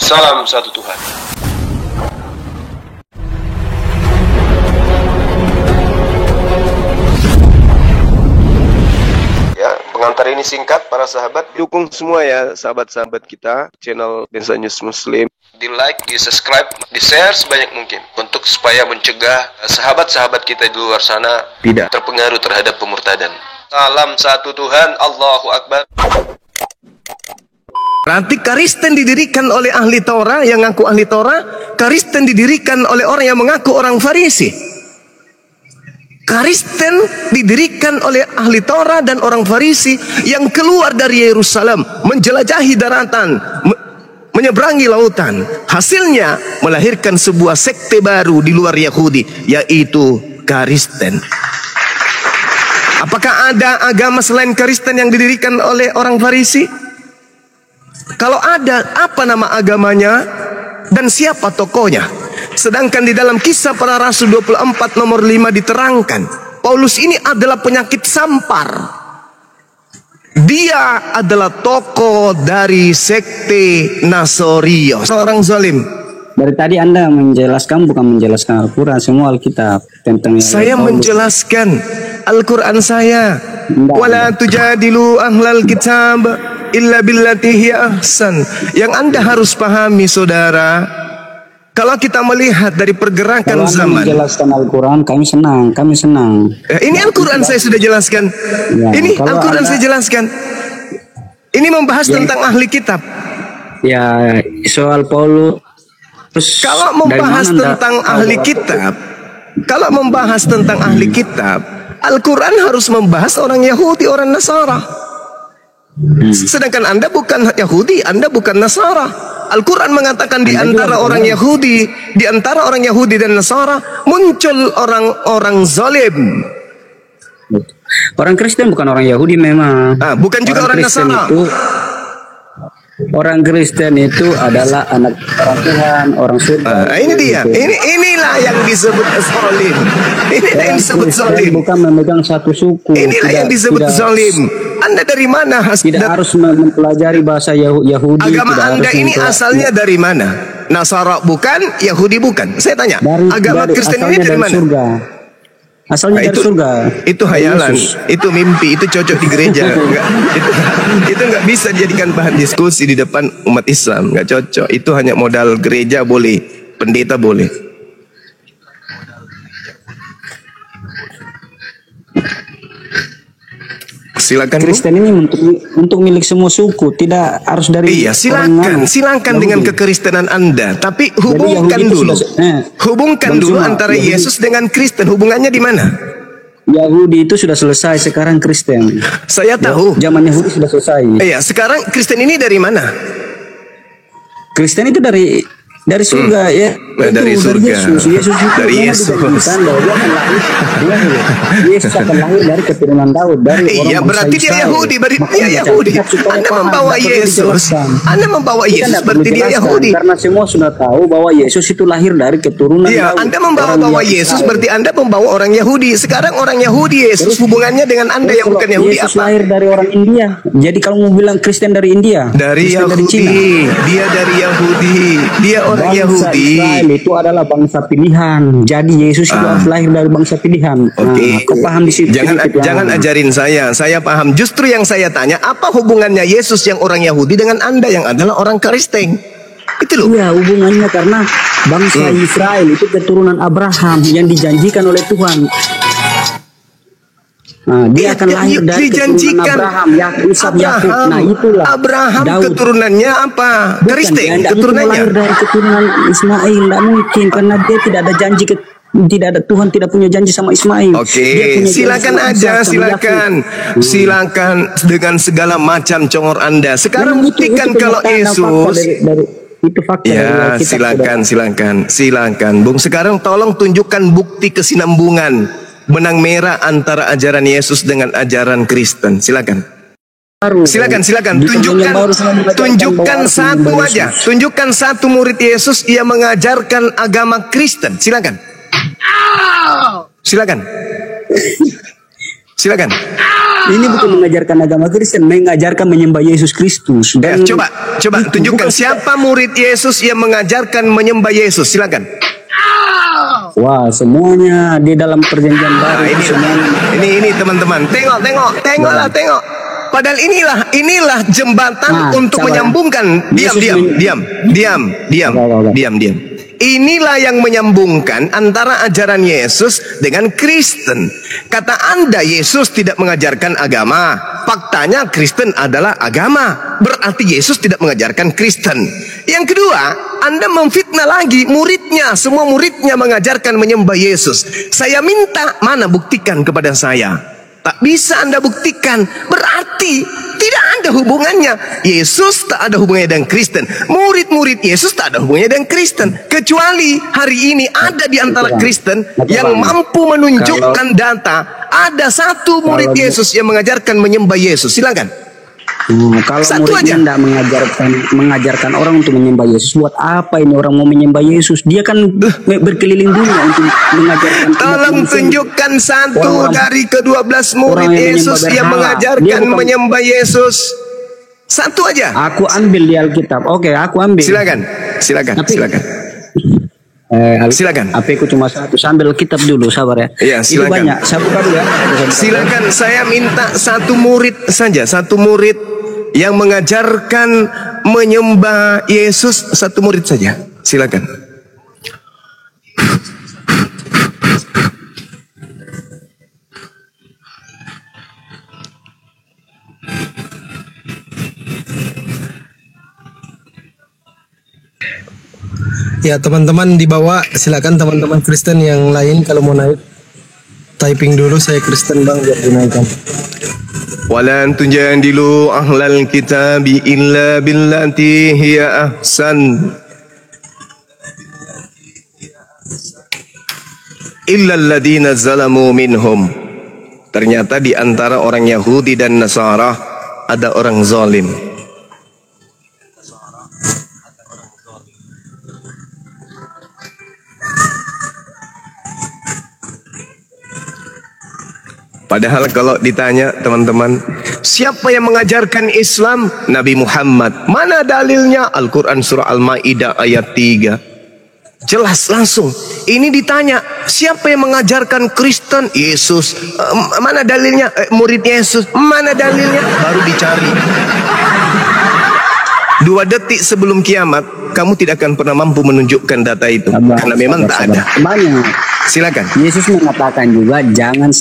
Salam satu Tuhan. Ya, pengantar ini singkat para sahabat. Dukung semua ya sahabat-sahabat kita channel Densa News Muslim. Di like, di subscribe, di share sebanyak mungkin untuk supaya mencegah sahabat-sahabat kita di luar sana tidak terpengaruh terhadap pemurtadan. Salam satu Tuhan, Allahu Akbar. Berarti Kristen didirikan oleh ahli Torah yang ngaku ahli Torah. Kristen didirikan oleh orang yang mengaku orang Farisi. Kristen didirikan oleh ahli Torah dan orang Farisi yang keluar dari Yerusalem, menjelajahi daratan, menyeberangi lautan. Hasilnya melahirkan sebuah sekte baru di luar Yahudi, yaitu Kristen. Apakah ada agama selain Kristen yang didirikan oleh orang Farisi? Kalau ada, apa nama agamanya dan siapa tokohnya? Sedangkan di dalam Kisah Para Rasul 24 nomor 5 diterangkan, Paulus ini adalah penyakit sampar. Dia adalah tokoh dari sekte Nasorio, seorang zalim. Dari tadi Anda menjelaskan, bukan menjelaskan Al-Quran, semua Alkitab tentang saya menjelaskan Al-Quran saya. Wala tujadilu ahlal kitab illa billati hiya ahsan. Yang Anda harus pahami saudara, kalau kita melihat dari pergerakan zaman, menjelaskan Al-Quran, kami senang. Ini Al-Quran saya sudah jelaskan. Ya, ini Al-Quran saya jelaskan. Ini membahas tentang ahli kitab. Ya, soal Paulus. Kalau membahas tentang ahli kitab, kalau membahas tentang ahli kitab, Al-Quran harus membahas orang Yahudi, orang Nasara. Sedangkan Anda bukan Yahudi, Anda bukan Nasara. Al-Quran mengatakan di antara orang Yahudi, di antara orang Yahudi dan Nasara muncul orang-orang zalim. Orang Kristen bukan orang Yahudi memang. Bukan juga orang Nasara. Orang Kristen itu adalah anak orang Tuhan, orang surga. Ini dia. Inilah yang disebut zalim. Inilah yang disebut zalim. Bukan memegang satu suku. Inilah yang disebut zalim. Anda dari mana? Tidak harus mempelajari bahasa Yahudi. Agama Anda ini asalnya dari mana? Nasara bukan, Yahudi bukan. Saya tanya. Agama Kristen ini dari mana? Surga. Asalnya dari surga. Itu hayalan, itu mimpi, itu cocok di gereja. Itu nggak bisa dijadikan bahan diskusi di depan umat Islam, nggak cocok. Itu hanya modal gereja boleh, pendeta boleh. Silakan. Kristen ini untuk milik semua suku, tidak harus dari. Iya, silakan dengan kekristenan Anda, tapi hubungkan dulu antara Yesus dengan Kristen. Hubungannya di mana? Yahudi itu sudah selesai, sekarang Kristen. Saya tahu. Zaman Yahudi sudah selesai. Iya, sekarang Kristen ini dari mana? Kristen itu dari surga ya. Dari surga. Yesus akan lahir dari keturunan Daud. Iya, berarti dia Yahudi. Anda membawa Yesus. Berarti dia Yahudi. Karena semua sudah tahu bahwa Yesus itu lahir dari keturunan Daud. Anda membawa Yesus, berarti Anda membawa orang Yahudi. Sekarang orang Yahudi Yesus hubungannya dengan Anda yang bukan Yahudi. Yesus lahir dari orang India. Jadi kalau mau bilang Kristen dari India, dari Yahudi. Dia dari Yahudi. Dia orang Yahudi. Israel itu adalah bangsa pilihan. Jadi Yesus itu harus lahir dari bangsa pilihan. Oke. Kau paham di situ? Jangan ajarin saya. Saya paham. Justru yang saya tanya, apa hubungannya Yesus yang orang Yahudi dengan Anda yang adalah orang Kristen? Itu loh. Iya, hubungannya karena bangsa Israel itu keturunan Abraham yang dijanjikan oleh Tuhan. Dia akan lahir dari keturunan Abraham, Ishak, Yakub. Nah, itulah Abraham Daud. Keturunannya apa? Kristen keturunannya. Lahir dari keturunan Ismail, tidak mungkin karena dia tidak ada janji Tuhan tidak punya janji sama Ismail. Oke, silakan aja, silakan dengan segala macam congor Anda. Sekarang buktikan kalau Yesus. Itu fakta. Ya, silakan, Bung. Sekarang tolong tunjukkan bukti kesinambungan benang merah antara ajaran Yesus dengan ajaran Kristen. Silakan. Tunjukkan satu aja. Tunjukkan satu murid Yesus yang mengajarkan agama Kristen. Silakan. Ini bukan mengajarkan agama Kristen, mengajarkan menyembah Yesus Kristus. Dan coba tunjukkan siapa murid Yesus yang mengajarkan menyembah Yesus. Silakan. Wah, semuanya di dalam perjanjian baru. Ini teman-teman. Tengok. Padahal inilah jembatan untuk menyambungkan. Diam. Inilah yang menyambungkan antara ajaran Yesus dengan Kristen. Kata Anda Yesus tidak mengajarkan agama. Faktanya Kristen adalah agama. Berarti Yesus tidak mengajarkan Kristen. Yang kedua, Anda memfitnah lagi muridnya. Semua muridnya mengajarkan menyembah Yesus. Saya minta, mana buktikan kepada saya. Tak bisa Anda buktikan. Berarti tidak ada hubungannya. Yesus tak ada hubungannya dengan Kristen. Murid-murid Yesus tak ada hubungannya dengan Kristen. Kecuali hari ini ada di antara Kristen yang mampu menunjukkan data. Ada satu murid Yesus yang mengajarkan menyembah Yesus. Silakan. Kalau muridnya tidak mengajarkan orang untuk menyembah Yesus, buat apa ini orang mau menyembah Yesus? Dia kan berkeliling dunia untuk mengajarkan. Tolong tunjukkan satu dari ke-12 murid Yesus yang mengajarkan menyembah Yesus. Satu aja. Aku ambil di Alkitab. Oke, aku ambil. Silakan. Silakan. Apa aku cuma satu, sambil kitab dulu, sabar ya. Iya, silakan. Itu banyak, sabar ya. Silakan, saya minta satu murid saja, satu murid yang mengajarkan menyembah Yesus, satu murid saja. Silakan. Ya teman-teman di bawah, silakan teman-teman Kristen yang lain kalau mau naik typing dulu, saya Kristen bang biar dinaikkan. Walan tunjadilu ahlal kitabi illa billati hiya ahsan illa alladhina zalamu minhum. Ternyata di antara orang Yahudi dan Nasara ada orang zalim. Padahal kalau ditanya teman-teman, siapa yang mengajarkan Islam? Nabi Muhammad. Mana dalilnya? Al-Quran surah Al-Ma'idah ayat 3. Jelas langsung. Ini ditanya, siapa yang mengajarkan Kristen? Yesus. Mana dalilnya? Murid Yesus. Mana dalilnya? Baru dicari. 2 detik sebelum kiamat, kamu tidak akan pernah mampu menunjukkan data itu. Karena memang tak ada. Silakan. Yesus mengatakan juga jangan,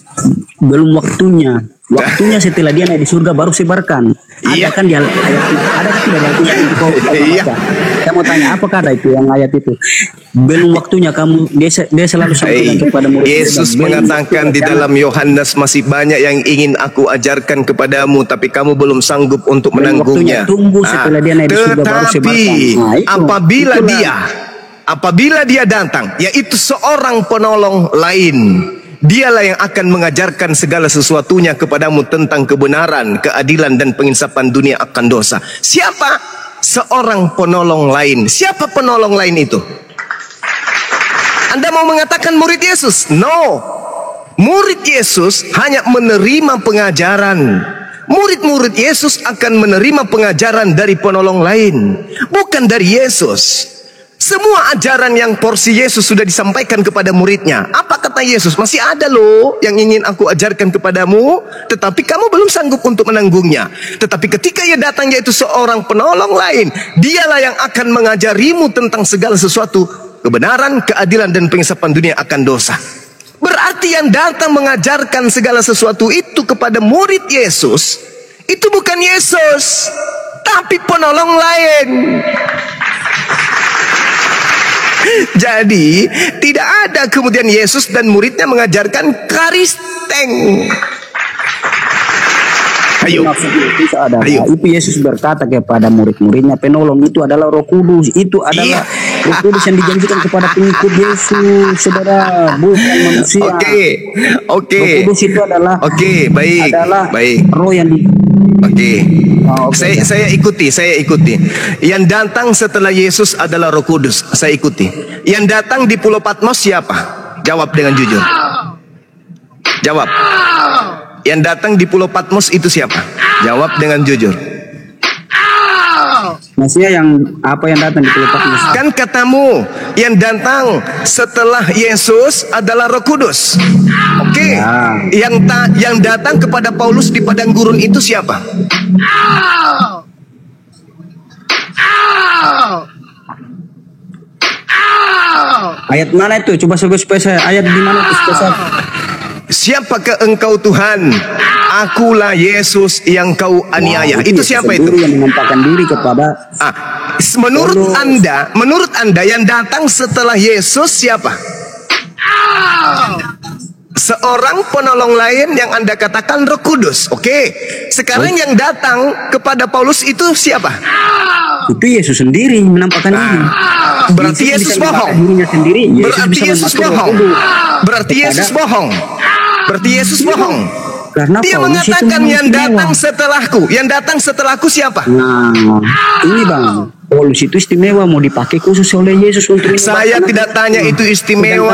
belum waktunya. Waktunya setelah dia naik di surga baru sebarkan. Ada kan di ayat itu? Ada tidak ayat itu? Saya mau tanya, apakah ada itu yang ayat itu? Belum waktunya kamu, dia selalu sampaikan kepada murid. Yesus mengatakan di dalam Yohanes, masih banyak yang ingin aku ajarkan kepadamu, tapi kamu belum sanggup untuk menanggungnya. Tunggu setelah dia naik di surga baru sebarkan. Apabila dia datang, yaitu seorang penolong lain, dialah yang akan mengajarkan segala sesuatunya kepadamu tentang kebenaran, keadilan, dan penginsapan dunia akan dosa. Siapa? Seorang penolong lain. Siapa penolong lain itu? Anda mau mengatakan murid Yesus? No. Murid Yesus hanya menerima pengajaran. Murid-murid Yesus akan menerima pengajaran dari penolong lain, bukan dari Yesus. Semua ajaran yang porsi Yesus sudah disampaikan kepada muridnya. Apa kata Yesus? Masih ada loh yang ingin aku ajarkan kepadamu, tetapi kamu belum sanggup untuk menanggungnya. Tetapi ketika ia datang, yaitu seorang penolong lain, dialah yang akan mengajarimu tentang segala sesuatu, kebenaran, keadilan, dan pengisapan dunia akan dosa. Berarti yang datang mengajarkan segala sesuatu itu kepada murid Yesus, itu bukan Yesus, tapi penolong lain. Jadi tidak ada kemudian Yesus dan muridnya mengajarkan Kristen. Ayo. Itu Yesus berkata kepada murid-muridnya, penolong itu adalah Roh Kudus. Itu adalah Roh Kudus yang dijanjikan kepada pengikut Yesus, saudara, bukan manusia. Oke. Roh Kudus itu adalah baik. Roh yang Saya ikuti. Yang datang setelah Yesus adalah Roh Kudus. Saya ikuti. Yang datang di Pulau Patmos siapa? Jawab dengan jujur. Jawab. Yang datang di Pulau Patmos itu siapa? Jawab dengan jujur. Maksudnya yang apa yang datang di Pulau Patmos? Kan katamu yang datang setelah Yesus adalah Roh Kudus. Oke. Ya. Yang datang kepada Paulus di padang gurun itu siapa? Ayat mana itu? Coba sebut spesial. Ayat di mana itu spesial? Siapakah engkau Tuhan? Akulah Yesus yang kau aniaya. Itu siapa itu? Yang menampakkan diri kepada. Menurut Anda yang datang setelah Yesus siapa? Seorang penolong lain yang Anda katakan Roh Kudus. Oke. Sekarang yang datang kepada Paulus itu siapa? Itu Yesus sendiri menampakkan diri. Berarti Yesus bohong. Berarti Yesus bohong. Berarti Yesus bohong. Berarti Yesus bohong. Karena dia Paulus mengatakan yang datang setelahku. Yang datang setelahku siapa? Nah, ini bang, Paulus itu istimewa, mau dipakai khusus oleh Yesus untuk ini. Saya tidak tanya itu istimewa,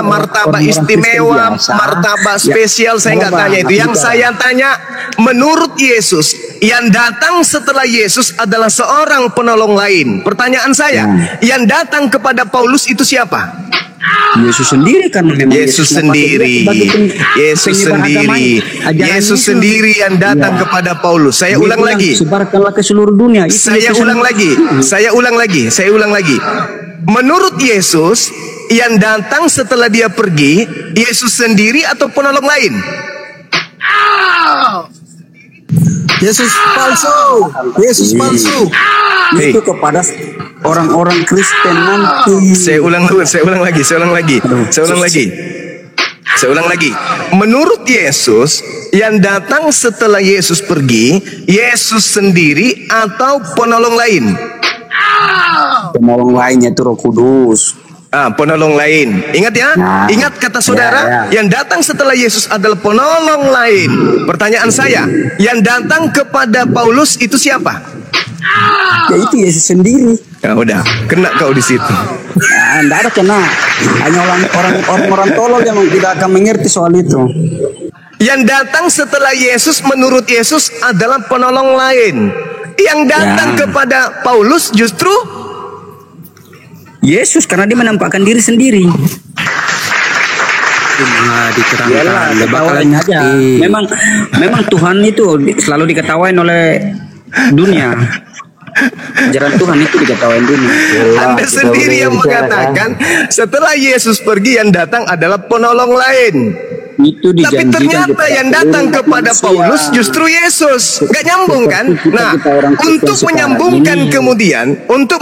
martabak istimewa, martabak spesial. Saya nggak tanya itu. Yang saya tanya, menurut Yesus, yang datang setelah Yesus adalah seorang penolong lain. Pertanyaan saya, yang datang kepada Paulus itu siapa? Yesus sendiri kan, Yesus sendiri. Yesus sendiri. Yesus sendiri yang datang kepada Paulus. Saya ulang lagi. Sebarkanlah ke seluruh dunia. Saya ulang lagi. Menurut Yesus, yang datang setelah dia pergi, Yesus sendiri atau penolong lain? Yesus palsu. Yesus palsu. Itu kepada orang-orang Kristen nanti. Saya ulang lagi. Menurut Yesus, yang datang setelah Yesus pergi, Yesus sendiri atau penolong lain? Penolong lainnya itu Roh Kudus. Penolong lain. Ingat ya? Ingat kata saudara, yang datang setelah Yesus adalah penolong lain. Pertanyaan saya, yang datang kepada Paulus itu siapa? Ya itu Yesus sendiri. Ya udah, kena kau di situ. Enggak ada kena. Hanya orang-orang tolol yang tidak akan mengerti soal itu. Yang datang setelah Yesus menurut Yesus adalah penolong lain. Yang datang kepada Paulus justru Yesus, karena dia menampakkan diri sendiri. Diterangkan aja. Memang Tuhan itu selalu diketawain oleh dunia. Ajaran Tuhan itu diketawain dunia. Anda sendiri yang mengatakan setelah Yesus pergi yang datang adalah penolong lain. Tapi ternyata yang datang kepada Paulus justru Yesus. Gak nyambung kan? Nah, untuk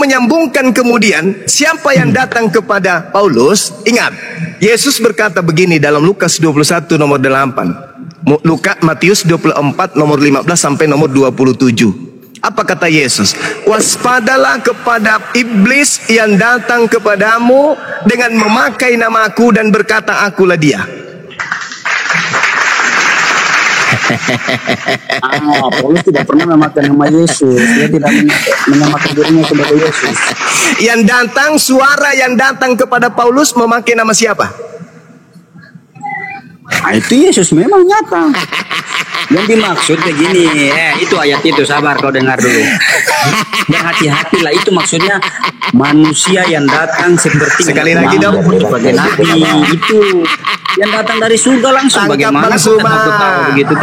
menyambungkan kemudian siapa yang datang kepada Paulus? Ingat, Yesus berkata begini dalam Lukas 21 nomor 8, Matius 24 nomor 15 sampai nomor 27. Apa kata Yesus? Waspadalah kepada iblis yang datang kepadamu dengan memakai namaku dan berkata akulah dia. Paulus tidak pernah memakai nama Yesus. Dia tidak menamakan dirinya sebagai Yesus. Suara yang datang kepada Paulus memakai nama siapa? Itu Yesus memang nyata. Yang dimaksud begini, itu ayat itu, sabar kau dengar dulu. Dan hati-hatilah, itu maksudnya manusia yang datang seperti sekali lagi dong sebagai nabi itu yang datang dari surga langsung. Bagaimana kita tahu begitu?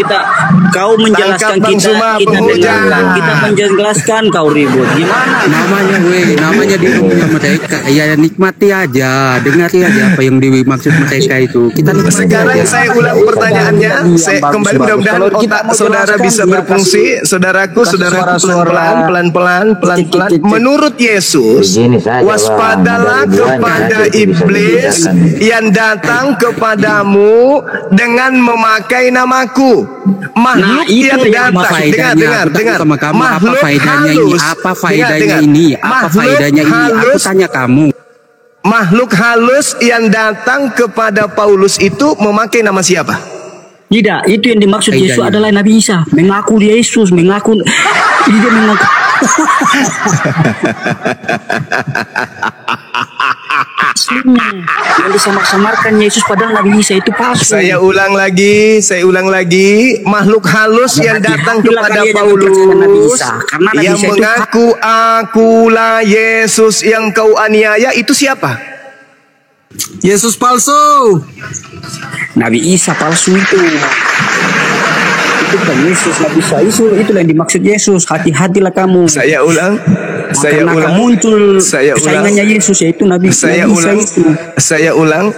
Kau menjelaskan kita menjelaskan kau ribut. Gimana? Namanya di rumah mereka. Ya nikmati aja, dengar aja apa yang dimaksud mereka itu. Kita nikmati. Sekarang aja. saya ulang pertanyaannya. Saya kembali mudah-mudahan otak saudara bisa berfungsi. Saudaraku pelan-pelan. Menurut Yesus, waspadalah kepada iblis yang datang kepadamu dengan memakai namaku. Makhluk yang datang, dengar. Makhluk halus. Apa faedahnya ini? Aku tanya kamu. Makhluk halus yang datang kepada Paulus itu memakai nama siapa? Tidak, itu yang dimaksud Yesus adalah Nabi Isa. Mengaku Yesus, dia mengaku. aslinya. Yang disamar-samarkan Yesus padahal Nabi Isa itu palsu. Saya ulang lagi. Makhluk halus yang datang kepada Paulus yang mengaku akulah Yesus yang kau aniaya, itu siapa? Yesus palsu. Nabi Isa palsu itu. Itu bukan Yesus, Nabi Isa itulah yang dimaksud Yesus. Hati-hatilah kamu. Saya ulang. Akan muncul saingannya Yesus, yaitu Nabi Isa itu. Saya ulang.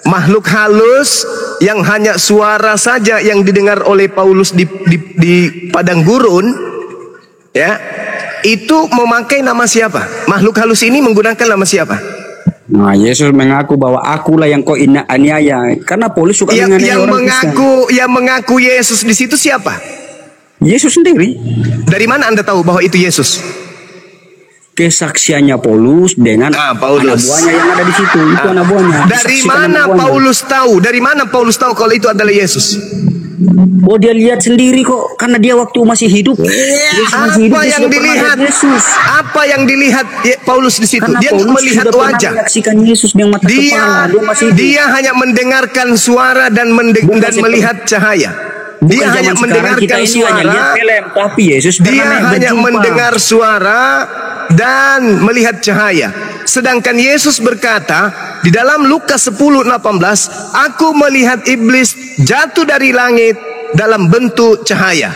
Makhluk halus yang hanya suara saja yang didengar oleh Paulus di padang gurun, ya, itu memakai nama siapa? Makhluk halus ini menggunakan nama siapa? Nah, Yesus mengaku bahwa akulah yang kau aniaya, karena Paulus suka menganiaya orang Kristen. Yang mengaku Yesus di situ siapa? Yesus sendiri. Dari mana Anda tahu bahwa itu Yesus? Kesaksiannya Paulus dengan Paulus. anak buahnya yang ada di situ. Itu anak buahnya. Dari mana Paulus tahu kalau itu adalah Yesus? Oh, dia lihat sendiri kok, karena dia waktu masih hidup. Apa yang dilihat? Apa yang dilihat Paulus di situ? Karena dia Paulus melihat sudah wajah. Yesus dengan mata kepala. Dia hanya mendengarkan suara dan melihat cahaya. Dia hanya mendengarkan suara, tapi Yesus dia hanya mendengar suara dan melihat cahaya. Sedangkan Yesus berkata di dalam Lukas 10:18, aku melihat iblis jatuh dari langit dalam bentuk cahaya.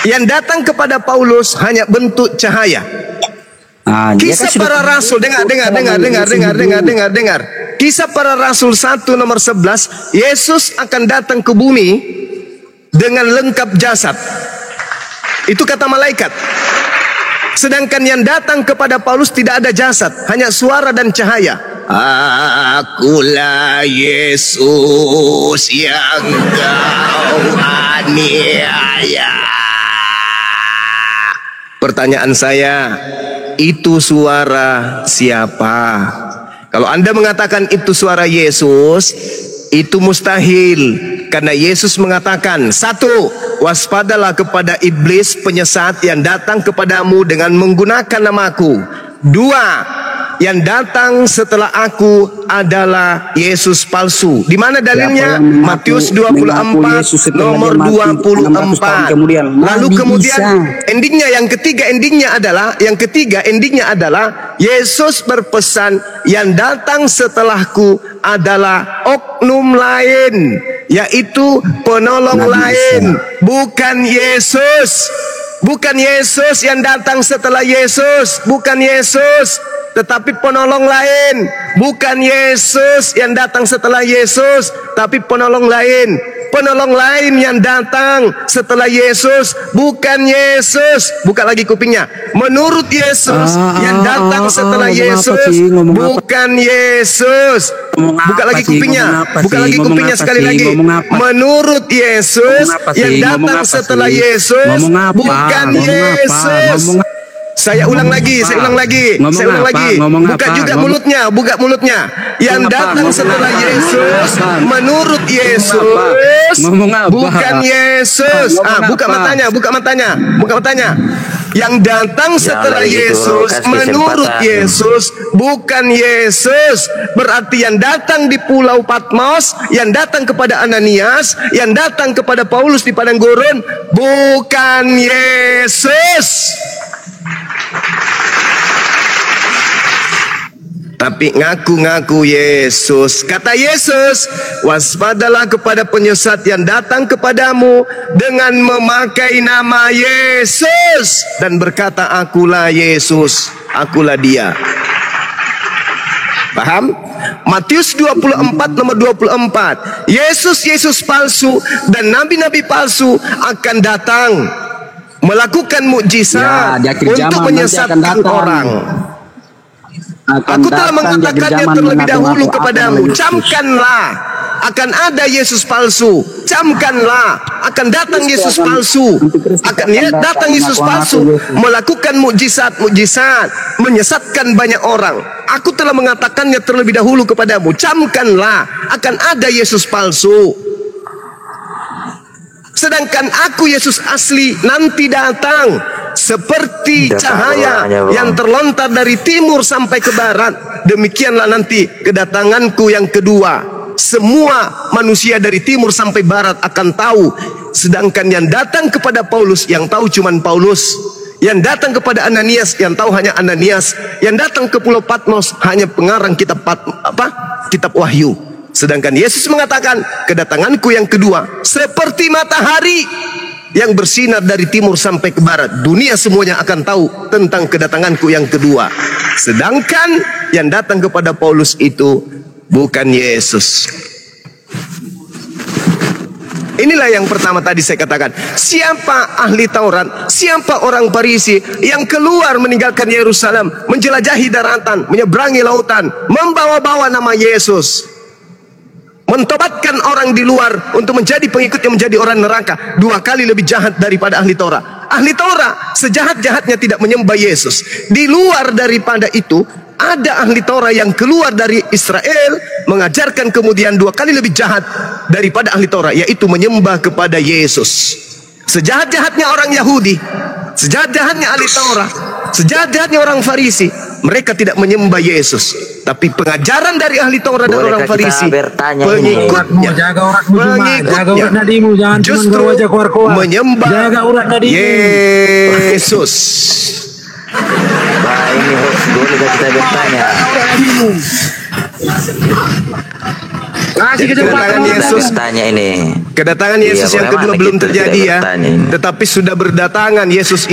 Yang datang kepada Paulus hanya bentuk cahaya. Kisah para Rasul, dengar. Kisah para Rasul 1 nomor 11, Yesus akan datang ke bumi dengan lengkap jasad. Itu kata malaikat. Sedangkan yang datang kepada Paulus tidak ada jasad, hanya suara dan cahaya. Akulah Yesus yang kau aniaya. Pertanyaan saya, itu suara siapa? Kalau Anda mengatakan itu suara Yesus, itu mustahil. Karena Yesus mengatakan, 1, waspadalah kepada iblis penyesat yang datang kepadamu dengan menggunakan namaku. 2, yang datang setelah aku adalah Yesus palsu. Di mana dalilnya? Matius 24 nomor 24. Lalu kemudian endingnya adalah Yesus berpesan, yang datang setelahku adalah oknum lain, yaitu penolong lain, bukan Yesus. Bukan Yesus yang datang setelah Yesus, bukan Yesus, tetapi penolong lain. Bukan Yesus yang datang setelah Yesus, tapi penolong lain. Penolong lain yang datang setelah Yesus, bukan Yesus. Buka lagi kupingnya. Menurut Yesus yang datang setelah Yesus, bukan Yesus. Buka lagi kupingnya. Buka lagi kupingnya sekali lagi. Menurut Yesus yang datang setelah Yesus, bukan Yesus. Saya ulang lagi. Buka juga mulutnya, buka mulutnya. Yang datang setelah Yesus, menurut Yesus, bukan Yesus. Buka matanya. Yang datang setelah Yesus, menurut Yesus, bukan Yesus. Berarti yang datang di Pulau Patmos, yang datang kepada Ananias, yang datang kepada Paulus di padang gurun, bukan Yesus, tapi ngaku-ngaku Yesus. Kata Yesus, waspadalah kepada penyesat yang datang kepadamu dengan memakai nama Yesus dan berkata, akulah Yesus, akulah dia. Paham? Matius 24 nomor 24. Yesus palsu dan nabi-nabi palsu akan datang melakukan mukjizat untuk menyesatkan orang. Aku telah mengatakannya terlebih dahulu kepadamu. Camkanlah, akan ada Yesus palsu. Camkanlah, akan datang Yesus palsu. Akan datang Yesus palsu, melakukan mukjizat, menyesatkan banyak orang. Aku telah mengatakannya terlebih dahulu kepadamu. Camkanlah, akan ada Yesus palsu. Sedangkan aku Yesus asli nanti datang seperti cahaya yang terlontar dari timur sampai ke barat. Demikianlah nanti kedatanganku yang kedua. Semua manusia dari timur sampai barat akan tahu. Sedangkan yang datang kepada Paulus, yang tahu cuman Paulus. Yang datang kepada Ananias, yang tahu hanya Ananias. Yang datang ke Pulau Patmos hanya pengarang kitab kitab Wahyu. Sedangkan Yesus mengatakan, kedatanganku yang kedua seperti matahari yang bersinar dari timur sampai ke barat. Dunia semuanya akan tahu tentang kedatanganku yang kedua. Sedangkan yang datang kepada Paulus itu bukan Yesus. Inilah yang pertama tadi saya katakan. Siapa ahli Taurat, siapa orang Farisi yang keluar meninggalkan Yerusalem, menjelajahi daratan, menyeberangi lautan, membawa-bawa nama Yesus, mentobatkan orang di luar untuk menjadi pengikutnya, menjadi orang neraka, 2 kali lebih jahat daripada ahli Taurat. Ahli Taurat sejahat-jahatnya tidak menyembah Yesus. Di luar daripada itu, ada ahli Taurat yang keluar dari Israel mengajarkan kemudian 2 kali lebih jahat daripada ahli Taurat, yaitu menyembah kepada Yesus. Sejahat-jahatnya orang Yahudi, sejahat-jahatnya ahli Taurat, sejahat-jahatnya orang Farisi, mereka tidak menyembah Yesus. Tapi pengajaran dari ahli Taurat dan orang Farisi, pengikutnya justru menyembah Yesus. Ini host, boleh kita bertanya? Kedatangan Yesus, kedatangan Yesus yang kedua belum terjadi ya, tetapi sudah berdatangan Yesus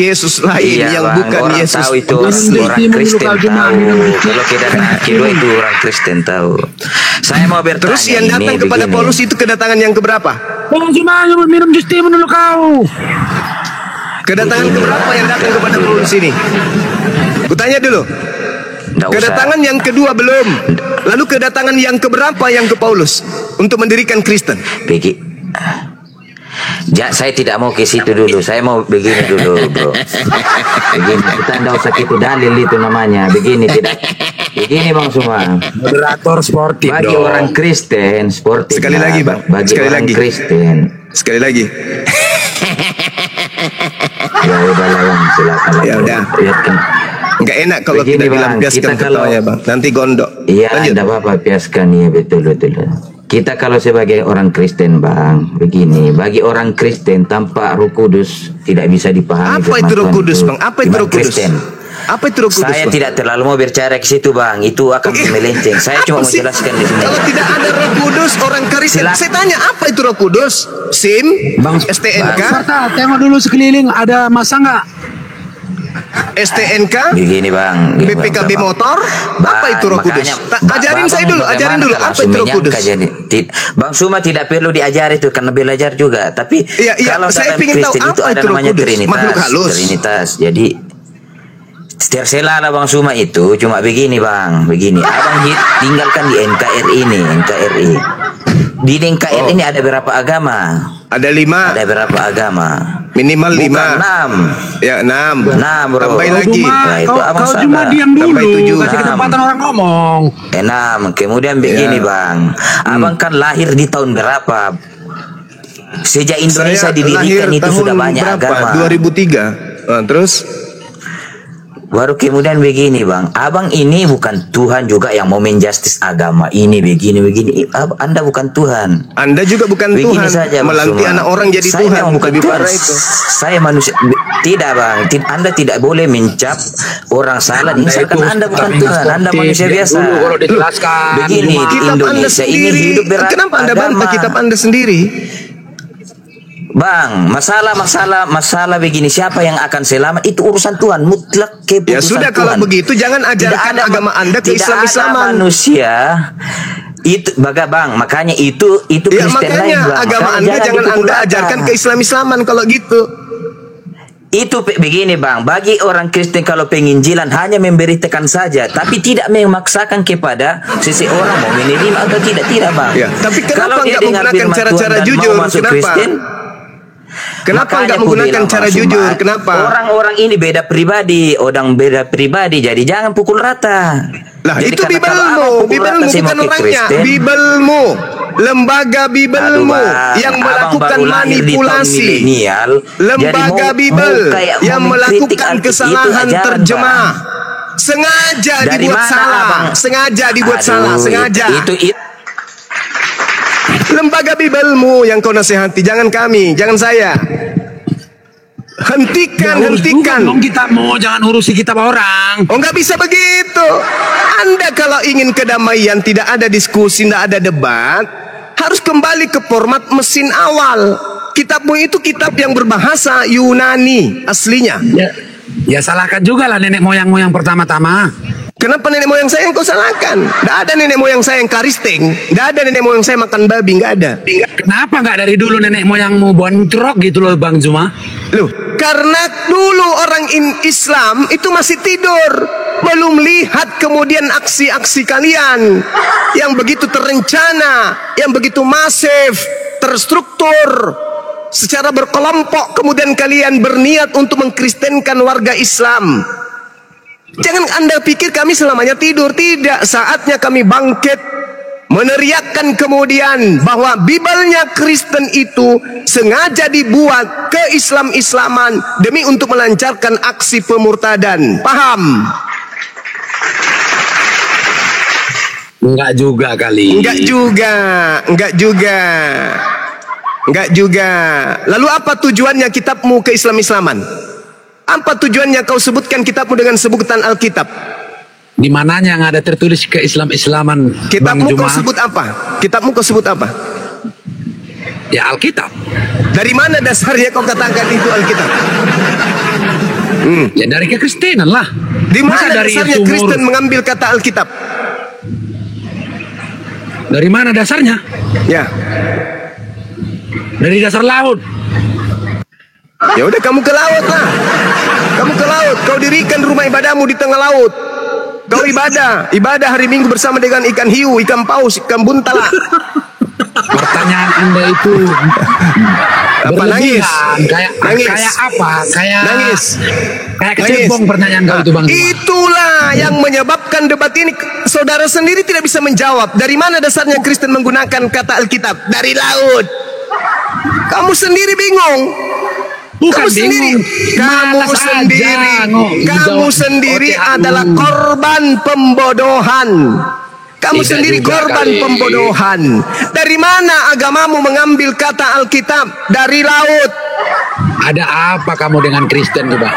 lain yang bukan Yesus. Tahu itu orang Kristen tahu. Kalau kedatangan kedua itu orang Kristen tahu. Saya mau bertanya. Terus yang datang kepada Paulus itu kedatangan yang keberapa? Cuma minum jus timun dulu kau. Kedatangan keberapa yang datang kepada Paulus ini? Kutanya dulu. Kedatangan yang kedua belum. Lalu kedatangan yang keberapa yang ke Paulus untuk mendirikan Kristen? Saya tidak mau ke situ dulu. Saya mau begini dulu, bro. Begini, kita tidak usah itu dalil itu namanya. Begini tidak. Begini Bang Suma. Moderator sportif. Bagi orang Kristen sportif. Sekali lagi Bang. Bagi sekali orang lagi. Kristen. Sekali lagi. Ya udahlah Bang, silakan. Ya udah. Enggak enak kalau begini, kita dilampiaskan ketawanya Bang. Nanti gondok. Iya, tidak apa-apa, piaskan ya, betul. Kita kalau sebagai orang Kristen Bang, begini, bagi orang Kristen tanpa Roh Kudus tidak bisa dipahami. Apa itu Roh Kudus Bang? Apa itu Roh Kudus? Apa itu Roh Kudus? Saya tidak terlalu mau bicara ke situ Bang, itu akan melenceng. Saya cuma mau jelaskan di sini. Kalau tidak ada Roh Kudus orang Kristen, saya tanya apa itu Roh Kudus? SIM, Bang, STNK. Sarta, tengok dulu sekeliling ada masa nggak? STNK, begini Bang, BPKB motor, apa itu Roh Kudus? Ajarin saya dulu, apa itu Roh Kudus? Bang Suma tidak perlu diajari itu karena belajar juga. Tapi kalau saya dalam Kristen itu ada namanya Trinitas. Jadi terserah Bang Suma itu cuma begini Bang, begini. Abang tinggalkan di NKRI ini, NKRI. Di NKRI ini ada berapa agama? Ada 5. Ada berapa agama? Minimal 5. 6. Ya 6. 6 bro. Tambahin lagi. Nah, itu abang kau cuma diam dulu. Kasih kesempatan orang ngomong. 6. Kemudian begini Bang. Abang kan lahir di tahun berapa? Sejak Indonesia didirikan itu sudah banyak agama. 2003. Terus? Baru kemudian begini Bang, abang ini bukan Tuhan juga yang mau menjustis agama ini begini. Anda bukan Tuhan. Anda juga bukan begini Tuhan. Saja, melantik anak orang jadi saya Tuhan. Bukan Tuhan. Itu. Saya manusia. Tidak Bang, Anda tidak boleh mencap orang salah. Misalkan Anda bukan Tuhan, Anda manusia biasa. Kalau dijelaskan. Begini di Indonesia ini hidup beragama. Kenapa Anda bantah kitab Anda sendiri? Bang, masalah begini, siapa yang akan selamat itu urusan Tuhan, mutlak keputusan Ya sudah Tuhan. Kalau begitu jangan ajarkan agama Anda ke Islam-Islaman. Tidak ada manusia itu Bang, makanya itu Kristen lain Bang. Agama Anda jangan Anda ajarkan ke Islam-Islaman kalau gitu. Itu begini Bang, bagi orang Kristen kalau penginjilan hanya memberitakan saja, tapi tidak memaksakan kepada seseorang mau menerima atau tidak Bang. Ya, tapi kenapa kalau nggak menggunakan cara-cara jujur? Kenapa? Kristen, Kenapa Makanya nggak menggunakan aku bilang, cara Bang jujur? Sumat, Kenapa? Orang-orang ini beda pribadi, jadi jangan pukul rata. Lah Jadi itu karena kalau abang Bibelmu, pukul Bibelmu rata saya bukan mau ke orangnya, Kristen, Bibelmu, lembaga Bibelmu Bang, yang abang melakukan baru lahir di tahun manipulasi, milenial, lembaga jadi Bibel kayak yang mau mengkritik melakukan itu kesalahan ajaran, terjemah, Bang. sengaja Dari dibuat mana, salah, Abang? sengaja dibuat Aduh, salah, sengaja. Itu. Lembaga Bibelmu yang kau nasihati, jangan kami, jangan saya. Hentikan. Dong kita mau jangan urusi kitab orang. Oh, nggak bisa begitu. Anda kalau ingin kedamaian, tidak ada diskusi, tidak ada debat, harus kembali ke format mesin awal. Kitabmu itu kitab yang berbahasa Yunani aslinya. Ya salahkan juga lah nenek moyangmu yang pertama-tama. Kenapa nenek moyang saya yang kau salahkan? Tidak ada nenek moyang saya yang karisting, tidak ada nenek moyang saya makan babi, nggak ada. Kenapa nggak dari dulu nenek moyangmu bontrok gitu loh Bang Zuma? Loh, karena dulu orang Islam itu masih tidur, belum lihat kemudian aksi-aksi kalian yang begitu terencana, yang begitu masif, terstruktur, secara berkelompok. Kemudian kalian berniat untuk mengkristenkan warga Islam. Jangan Anda pikir kami selamanya tidur. Tidak, saatnya kami bangkit, meneriakkan kemudian bahwa Bibelnya Kristen itu sengaja dibuat ke-Islam-Islaman demi untuk melancarkan aksi pemurtadan. Paham? Enggak juga kali. Enggak juga. Lalu apa tujuannya kitabmu ke-Islam-Islaman? Apa tujuannya kau sebutkan kitabmu dengan sebutan Alkitab? Di mananya yang ada tertulis ke Islam-Islaman? Kitabmu Bang kau Juma? sebut apa? Kitabmu kau sebut apa? Ya Alkitab. Dari mana dasarnya kau katakan itu Alkitab? Ya dari kekristenan lah. Di mana Masa dari dasarnya sumur? Kristen mengambil kata Alkitab? Dari mana dasarnya? Ya. Dari dasar laut. Ya udah kamu ke laut lah. Kamu ke laut, kau dirikan rumah ibadahmu di tengah laut. Kau ibadah hari Minggu bersama dengan ikan hiu, ikan paus, ikan buntala. Pertanyaan Anda itu Apa nangis? Kayak apa? Kayak nangis. Kayak kecebong pertanyaan kau itu Bang Juma. Itulah yang menyebabkan debat ini. Saudara sendiri tidak bisa menjawab. Dari mana dasarnya Kristen menggunakan kata Alkitab? Dari laut. Kamu sendiri bingung. Bukan Kamu sendiri, kamu sendiri adalah korban pembodohan. Kamu Tidak sendiri juga korban kali. pembodohan. Dari mana agamamu mengambil kata Alkitab? Dari laut. Ada apa kamu dengan Kristen coba?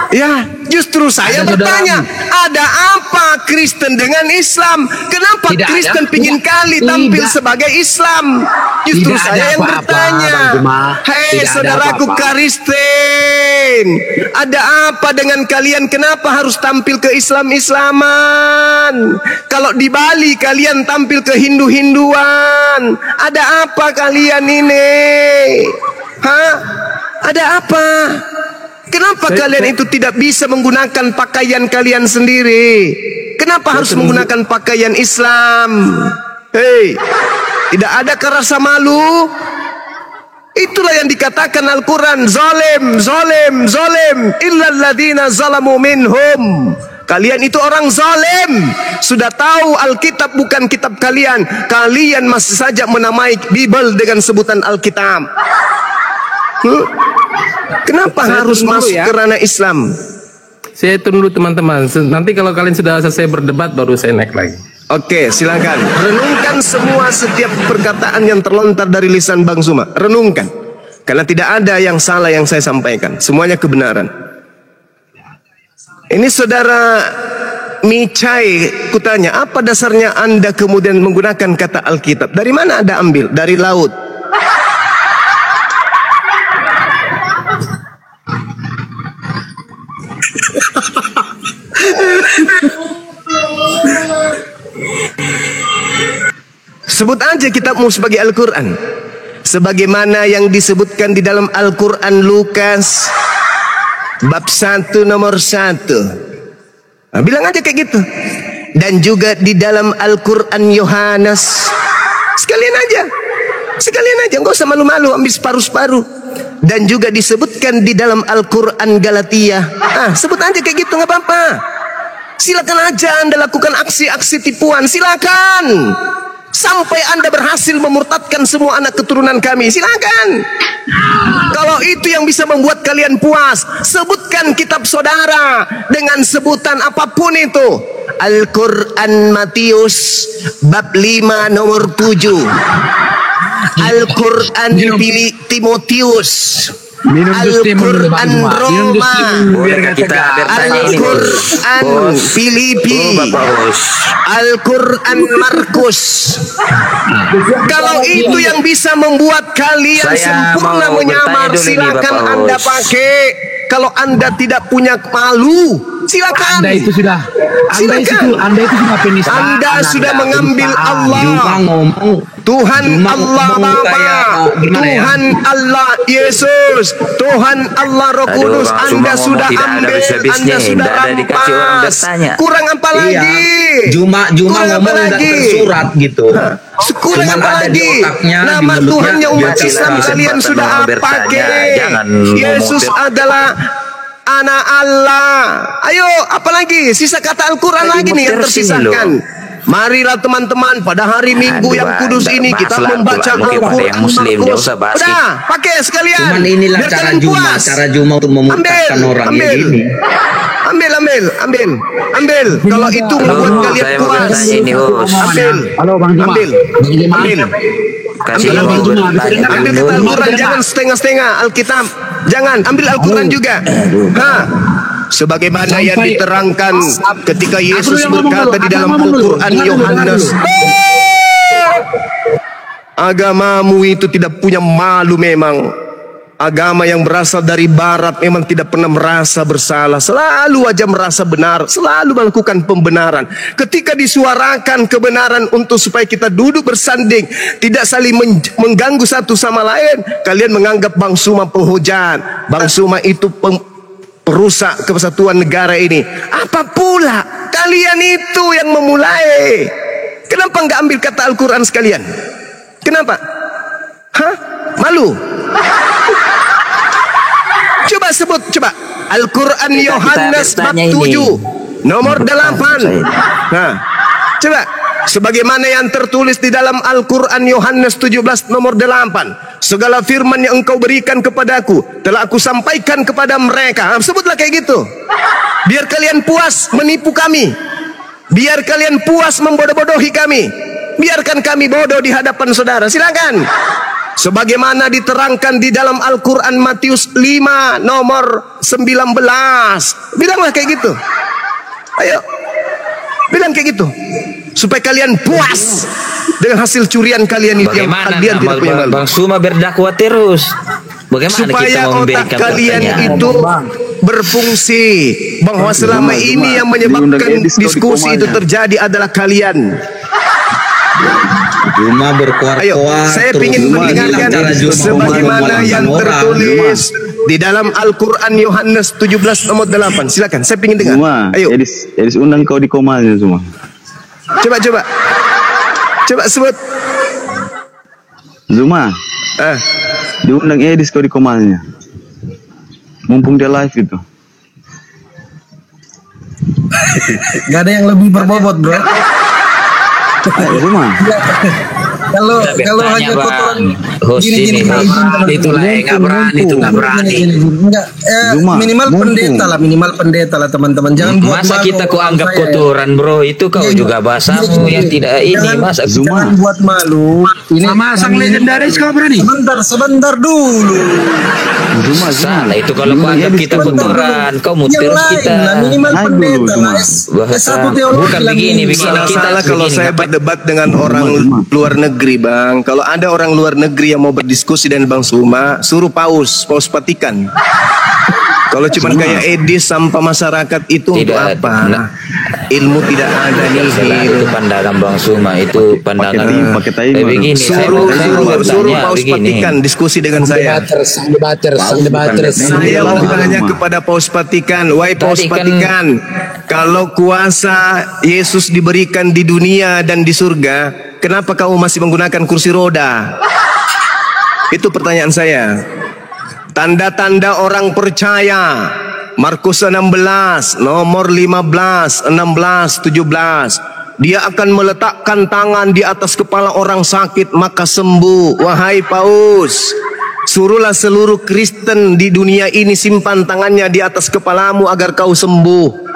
Ya, justru saya Ada bertanya, saudaramu. ada apa Kristen dengan Islam? Kenapa Tidak Kristen ada. pingin kali tampil Tidak. sebagai Islam? Justru Tidak ada saya yang apa-apa, bertanya. Bang Juma. Hei Tidak ada saudaraku apa-apa. Kristen, ada apa dengan kalian? Kenapa harus tampil ke Islam-Islaman? Kalau di Bali kalian tampil ke Hindu-Hinduan. Ada apa kalian ini? Hah? Ada apa? Kenapa kalian itu tidak bisa menggunakan pakaian kalian sendiri? Kenapa harus menggunakan pakaian Islam? Hei, tidak ada rasa malu? Itulah yang dikatakan Al-Quran, zalim, illal ladina zalamu minhum. Kalian itu orang zalim. Sudah tahu Alkitab bukan kitab kalian. Kalian masih saja menamai Bible dengan sebutan Alkitab. Kenapa Saya harus tunggu masuk ya. ke ranah Islam? Saya hitung dulu teman-teman. Nanti kalau kalian sudah selesai berdebat baru saya naik lagi. Oke, silakan. Renungkan semua setiap perkataan yang terlontar dari lisan Bang Zuma. Renungkan. Karena tidak ada yang salah yang saya sampaikan. Semuanya kebenaran. Ini saudara Micai, kutanya, apa dasarnya Anda kemudian menggunakan kata Alkitab? Dari mana Anda ambil? Dari laut. Sebut aja kitabmu sebagai Al-Quran, sebagaimana yang disebutkan di dalam Al-Quran Lukas bab 1 nomor 1. Nah, bilang aja kayak gitu. Dan juga di dalam Al-Quran Yohanes. Sekalian aja, nggak usah malu-malu ambil separuh-separuh. dan juga disebutkan di dalam Al-Quran Galatia. Sebut aja kayak gitu, nggak apa-apa. Silakan aja Anda lakukan aksi-aksi tipuan, silakan. Sampai Anda berhasil memurtadkan semua anak keturunan kami, silakan. Kalau itu yang bisa membuat kalian puas, sebutkan kitab saudara dengan sebutan apapun itu. Al-Quran Matius bab 5 nomor 7, Al-Quran Timotius, Al-Quran Roma, Al-Quran Filipi, Al-Quran Markus. Kalau itu yang bisa membuat kalian sempurna menyamar, silakan Anda pakai. Kalau Anda tidak punya malu, silakan. Anda itu sudah penistaan. Anda sudah mengambil Allah, Tuhan Allah Bapa, Tuhan Allah Yesus, Tuhan Allah Roh Kudus. Anda sudah ambil, Anda sudah rampas. Kurang apa lagi? Cuma ngomong nggak tersurat gitu. Kurang apa lagi? Nama Tuhannya umat Islam kalian sudah pakai. Yesus adalah anak Allah. Ayo, apalagi sisa kata Al-Quran lagi nih yang tersisahkan. Marilah teman-teman pada hari Minggu yang kudus ini kita membaca Al-Quran Markus. Udah, pakai sekalian. Cuman inilah cara Juma untuk memurtadkan orang ini. Ambil. Kalau itu membuat kalian puas, ambil. Halo Bang Juma. Ambil kata Al-Quran, jangan setengah-setengah Alkitab. Jangan, ambil Al-Quran juga. Sebagaimana yang diterangkan ketika Yesus berkata di dalam Al-Quran Yohanes, agamamu itu tidak punya malu memang. Agama yang berasal dari barat memang tidak pernah merasa bersalah, selalu aja merasa benar, selalu melakukan pembenaran. Ketika disuarakan kebenaran untuk supaya kita duduk bersanding, tidak saling mengganggu satu sama lain, kalian menganggap Bang Suma penghujat, Bang Suma itu perusak kesatuan negara ini. Apa pula kalian itu yang memulai? Kenapa nggak ambil kata Al-Quran sekalian? Kenapa? Malu? Coba sebut, coba Al-Quran Yohanes bab 7 nomor 8. Coba sebagaimana yang tertulis di dalam Al-Quran Yohanes 17 nomor 8, segala firman yang engkau berikan kepadaku telah aku sampaikan kepada mereka. Sebutlah kayak gitu, biar kalian puas menipu kami, biar kalian puas membodoh-bodohi kami, biarkan kami bodoh di hadapan saudara. Silakan. Sebagaimana diterangkan di dalam Al-Quran Matius 5 nomor 19. Bilanglah kayak gitu. Ayo, bilang kayak gitu, supaya kalian puas dengan hasil curian kalian itu. Bagaimana yang kalian tidak punya malu. Bang Suma berdakwah terus. Bagaimana supaya kita otak kalian itu berfungsi, bahwa selama ini yang menyebabkan diskusi itu terjadi adalah kalian. Cuma berkuar-kuar. Saya ingin mendengarkan sebagaimana yang tertulis di dalam Al-Quran Yohanes 17 nomor 8. Silakan, saya ingin dengar. Ayo. Edis undang kau di komalnya semua. Coba sebut. Zuma. Diundang Edis kau di komalnya. Mumpung dia live itu. Gak ada yang lebih berbobot, bro. Zuma. Kalau hanya kotoran gini itu lah nggak berani. Minimal pendeta lah teman-teman. Jangan buat masa kita kok anggap kotoran, bro. Itu kau juga bahasamu yang tidak ini. Masa jangan buat malu. Ini sang legendaris kau berani. Sebentar dulu. Salah itu kalau kau anggap kita kotoran, kau muter kita. Minimal pendeta lah. Bukan begini kita. Salah kalau saya berdebat dengan orang luar negeri, Bang. Kalau ada orang luar negeri yang mau berdiskusi dengan Bang Suma, suruh Paus Vatikan. Kalau cuma kayak Edis sampah masyarakat itu untuk apa? Ilmu tidak ada nih. Itu pandangan Bang Suma, itu pandangan begini. Suruh Paus Vatikan diskusi dengan saya. Saya mau bertanya kepada Paus Vatikan, wahai Paus Vatikan, kalau kuasa Yesus diberikan di dunia dan di surga, kenapa kamu masih menggunakan kursi roda? Itu pertanyaan saya. Tanda-tanda orang percaya. Markus 16, nomor 15, 16, 17. Dia akan meletakkan tangan di atas kepala orang sakit maka sembuh. Wahai Paus, suruhlah seluruh Kristen di dunia ini simpan tangannya di atas kepalamu agar kau sembuh.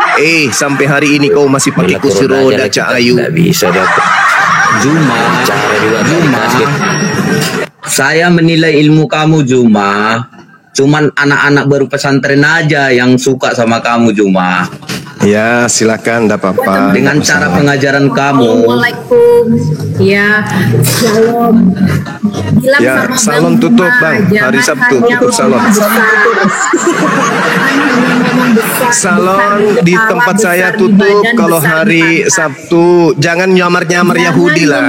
Sampai hari ini kau masih pakai kursi roda, Cak Ayu. Tidak bisa dapat. Juma, saya menilai ilmu kamu Juma. Cuman anak-anak baru pesantren aja yang suka sama kamu Juma. Ya silakan, tidak apa-apa. Dengan cara pengajaran kamu. Assalamualaikum. Ya, shalom. Bilang Ya, sama salon Bang tutup Juma, Bang, hari jangan Sabtu hanya tutup salon. ngomong besar. Salon di tempat saya tutup kalau hari Sabtu. Jangan nyamar-nyamar Yahudi lah.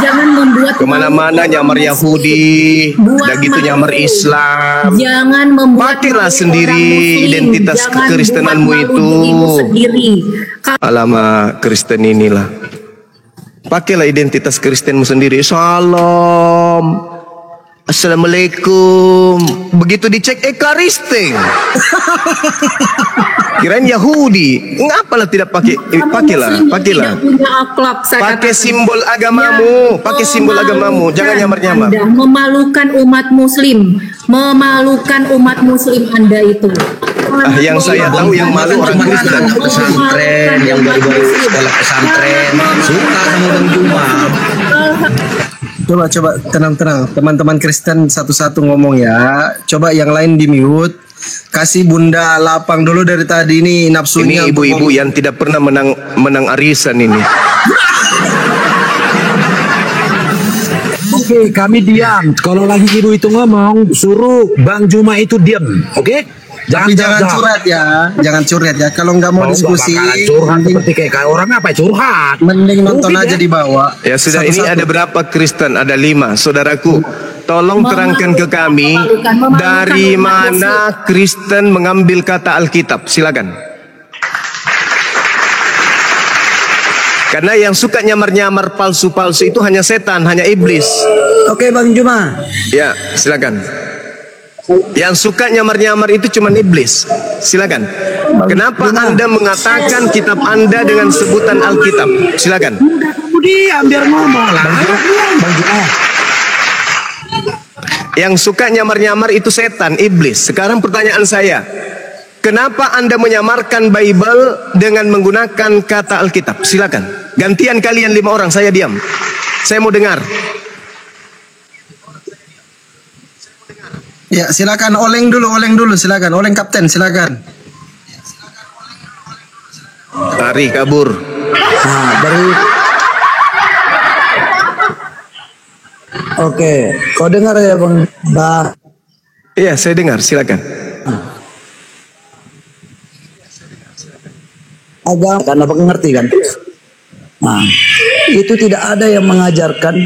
Jangan membuat Kemana-mana nyamar Yahudi, udah gitu nyamar Islam. Jangan membuat Pakailah sendiri identitas kekristenanmu itu. Alamak, Kristen inilah. Pakailah identitas Kristenmu sendiri. Salam, assalamualaikum. Begitu dicek Kristen. Kirain Yahudi. Ngapalah tidak pakai? Pakailah. Pakai simbol agamamu. Pakai simbol agamamu. Jangan nyamar-nyamar. Anda memalukan umat Muslim. Memalukan umat Muslim Anda itu. Yang saya tahu yang malu orang Kristen. Pesantren yang baru-baru sekolah pesantren suka sama Bang Juma. Coba tenang teman-teman Kristen satu-satu ngomong ya. Coba yang lain di mute. Kasih Bunda lapang dulu dari tadi ini nafsunya. Ini ibu-ibu yang tidak pernah menang arisan ini. Oke, kami diam. Kalau lagi ibu itu ngomong, suruh Bang Juma itu diam. Oke? Jangan curhat ya, jangan curhat ya. Kalau nggak mau diskusi, curhat seperti kayak orang apa curhat. Mending nonton aja di bawah. Ya sudah, ini ada berapa Kristen? Ada 5, saudaraku. Tolong terangkan ke kami dari mana Kristen mengambil kata Alkitab. Silakan. Karena yang suka nyamar-nyamar palsu-palsu itu hanya setan, hanya iblis. Oke, Bang Juma. Ya, silakan. Yang suka nyamar-nyamar itu cuma iblis. Silakan. Kenapa Anda mengatakan kitab Anda dengan sebutan Alkitab? Silakan. Diam biar ngomong lah. Yang suka nyamar-nyamar itu setan, iblis. Sekarang pertanyaan saya, kenapa Anda menyamarkan Bible dengan menggunakan kata Alkitab? Silakan. Gantian kalian 5 orang, saya diam. Saya mau dengar. Ya, silakan oleng dulu, silakan. Oleng kapten, silakan. Lari kabur. Nah, Oke, kau dengar ya Bang? Iya, saya dengar, silakan. Agama kan Abang ngerti kan? Nah, itu tidak ada yang mengajarkan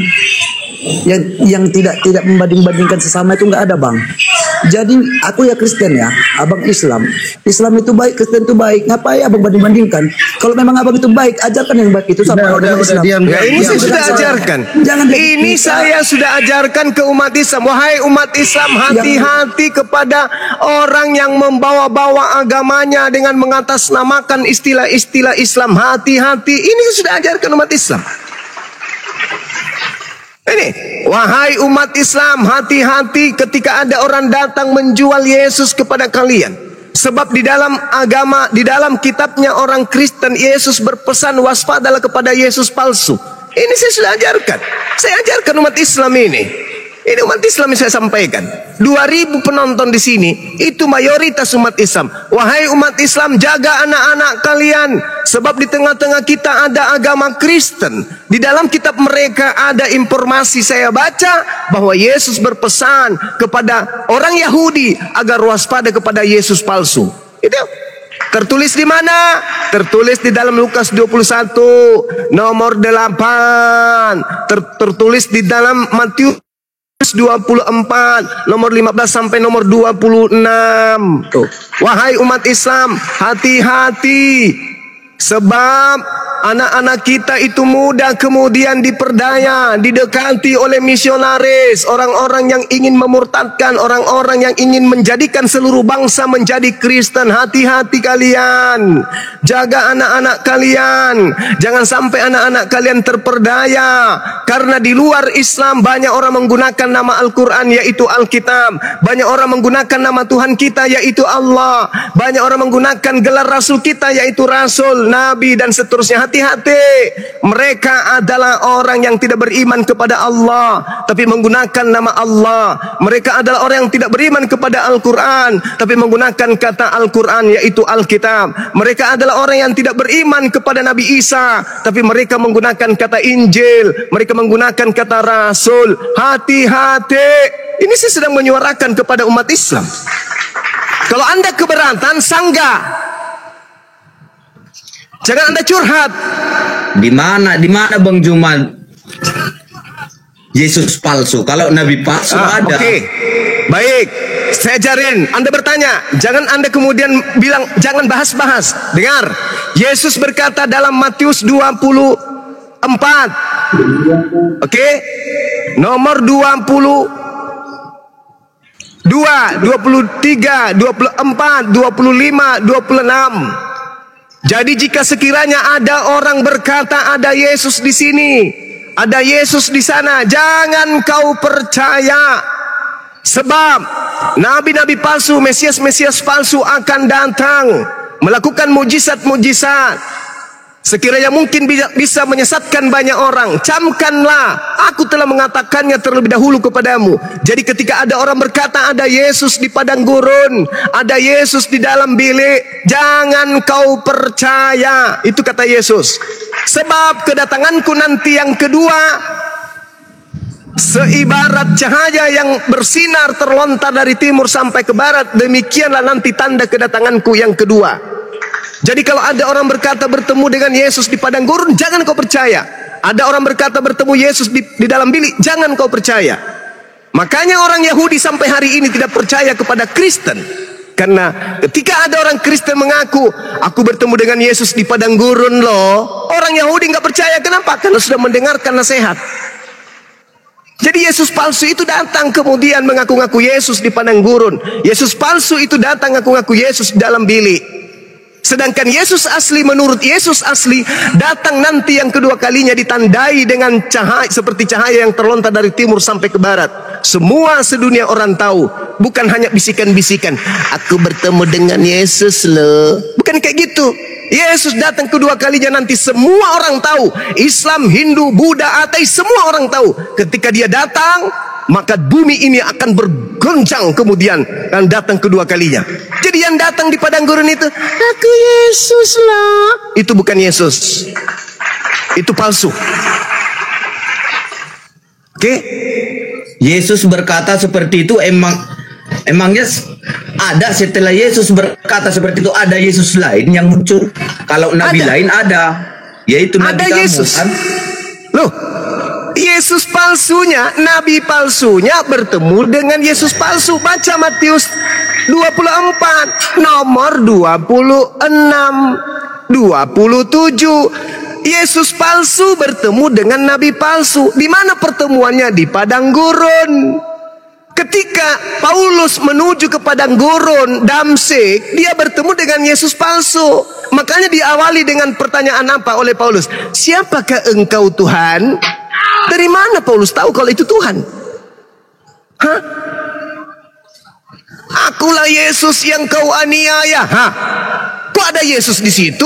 yang tidak membanding-bandingkan sesama itu nggak ada Bang. Jadi aku ya Kristen ya, Abang Islam. Islam itu baik, Kristen itu baik. Ngapain Abang banding-bandingkan? Kalau memang Abang itu baik, ajarkan yang baik itu sama orang Islam. Ini saya sudah ajarkan. Ini saya sudah ajarkan ke umat Islam. Wahai umat Islam, hati-hati kepada orang yang membawa-bawa agamanya dengan mengatasnamakan istilah-istilah Islam. Hati-hati. Ini saya sudah ajarkan umat Islam. Ini, wahai umat Islam, hati-hati ketika ada orang datang menjual Yesus kepada kalian. Sebab di dalam agama, di dalam kitabnya orang Kristen, Yesus berpesan waspadalah kepada Yesus palsu. Ini saya sudah ajarkan. Saya ajarkan umat Islam ini. Ini umat Islam yang saya sampaikan. 2.000 penonton di sini, itu mayoritas umat Islam. Wahai umat Islam, jaga anak-anak kalian. Sebab di tengah-tengah kita ada agama Kristen. Di dalam kitab mereka ada informasi saya baca bahwa Yesus berpesan kepada orang Yahudi agar waspada kepada Yesus palsu. Itu tertulis di mana? Tertulis di dalam Lukas 21 nomor 8. Tertulis di dalam Matius 24 nomor 15 sampai nomor 26. Wahai umat Islam, hati-hati. Sebab anak-anak kita itu mudah kemudian diperdaya, didekati oleh misionaris, orang-orang yang ingin memurtadkan, orang-orang yang ingin menjadikan seluruh bangsa menjadi Kristen. Hati-hati kalian, jaga anak-anak kalian, jangan sampai anak-anak kalian terperdaya, karena di luar Islam banyak orang menggunakan nama Al-Quran yaitu Alkitab, banyak orang menggunakan nama Tuhan kita yaitu Allah, banyak orang menggunakan gelar Rasul kita yaitu Rasul, Nabi dan seterusnya. Hati-hati, mereka adalah orang yang tidak beriman kepada Allah tapi menggunakan nama Allah. Mereka adalah orang yang tidak beriman kepada Al-Quran tapi menggunakan kata Al-Quran yaitu Alkitab. Mereka adalah orang yang tidak beriman kepada Nabi Isa tapi mereka menggunakan kata Injil, mereka menggunakan kata Rasul. Hati-hati, ini saya sedang menyuarakan kepada umat Islam. Kalau Anda keberatan, sanggah, jangan Anda curhat. Di mana Bang Juma Yesus palsu? Kalau Nabi palsu ada. Oke. Baik, saya ajarin. Anda bertanya, jangan Anda kemudian bilang jangan bahas-bahas. Dengar, Yesus berkata dalam Matius 24. Oke. Nomor 22, 23, 24, 25, 26. Jadi jika sekiranya ada orang berkata ada Yesus di sini, ada Yesus di sana, jangan kau percaya. Sebab nabi-nabi palsu, Mesias-Mesias palsu akan datang melakukan mujizat-mujizat. Sekiranya mungkin bisa menyesatkan banyak orang, camkanlah, aku telah mengatakannya terlebih dahulu kepadamu. Jadi ketika ada orang berkata ada Yesus di padang gurun, ada Yesus di dalam bilik, jangan kau percaya. Itu kata Yesus. Sebab kedatanganku nanti yang kedua seibarat cahaya yang bersinar terlontar dari timur sampai ke barat, demikianlah nanti tanda kedatanganku yang kedua. Jadi kalau ada orang berkata bertemu dengan Yesus di padang gurun, jangan kau percaya. Ada orang berkata bertemu Yesus di dalam bilik, jangan kau percaya. Makanya orang Yahudi sampai hari ini tidak percaya kepada Kristen. Karena ketika ada orang Kristen mengaku, aku bertemu dengan Yesus di padang gurun loh, orang Yahudi nggak percaya. Kenapa? Karena sudah mendengarkan nasihat. Jadi Yesus palsu itu datang kemudian mengaku-ngaku Yesus di padang gurun. Yesus palsu itu datang ngaku-ngaku Yesus di dalam bilik. Sedangkan Yesus asli, menurut Yesus asli, datang nanti yang kedua kalinya ditandai dengan cahaya, seperti cahaya yang terlontar dari timur sampai ke barat. Semua sedunia orang tahu, bukan hanya bisikan-bisikan, aku bertemu dengan Yesus loh. Bukan kayak gitu. Yesus datang kedua kalinya nanti semua orang tahu. Islam, Hindu, Buddha, ateis, semua orang tahu. Ketika dia datang, maka bumi ini akan bergoncang kemudian dan datang kedua kalinya. Jadi yang datang di padang gurun itu, aku Yesus lah, itu bukan Yesus, itu palsu. Oke? Yesus berkata seperti itu, emangnya ada setelah Yesus berkata seperti itu ada Yesus lain yang muncul? Kalau nabi lain ada, yaitu nabi kamu, Yesus. Kan? Loh, Yesus palsunya, nabi palsunya bertemu dengan Yesus palsu. Baca Matius 24 nomor 26, 27. Yesus palsu bertemu dengan nabi palsu. Di mana pertemuannya? Di padang gurun. Ketika Paulus menuju ke padang gurun Damsik, dia bertemu dengan Yesus palsu. Makanya diawali dengan pertanyaan apa oleh Paulus? Siapakah engkau Tuhan? Dari mana Paulus tahu kalau itu Tuhan? Hah? Akulah Yesus yang kau aniaya. Hah? Kok ada Yesus di situ?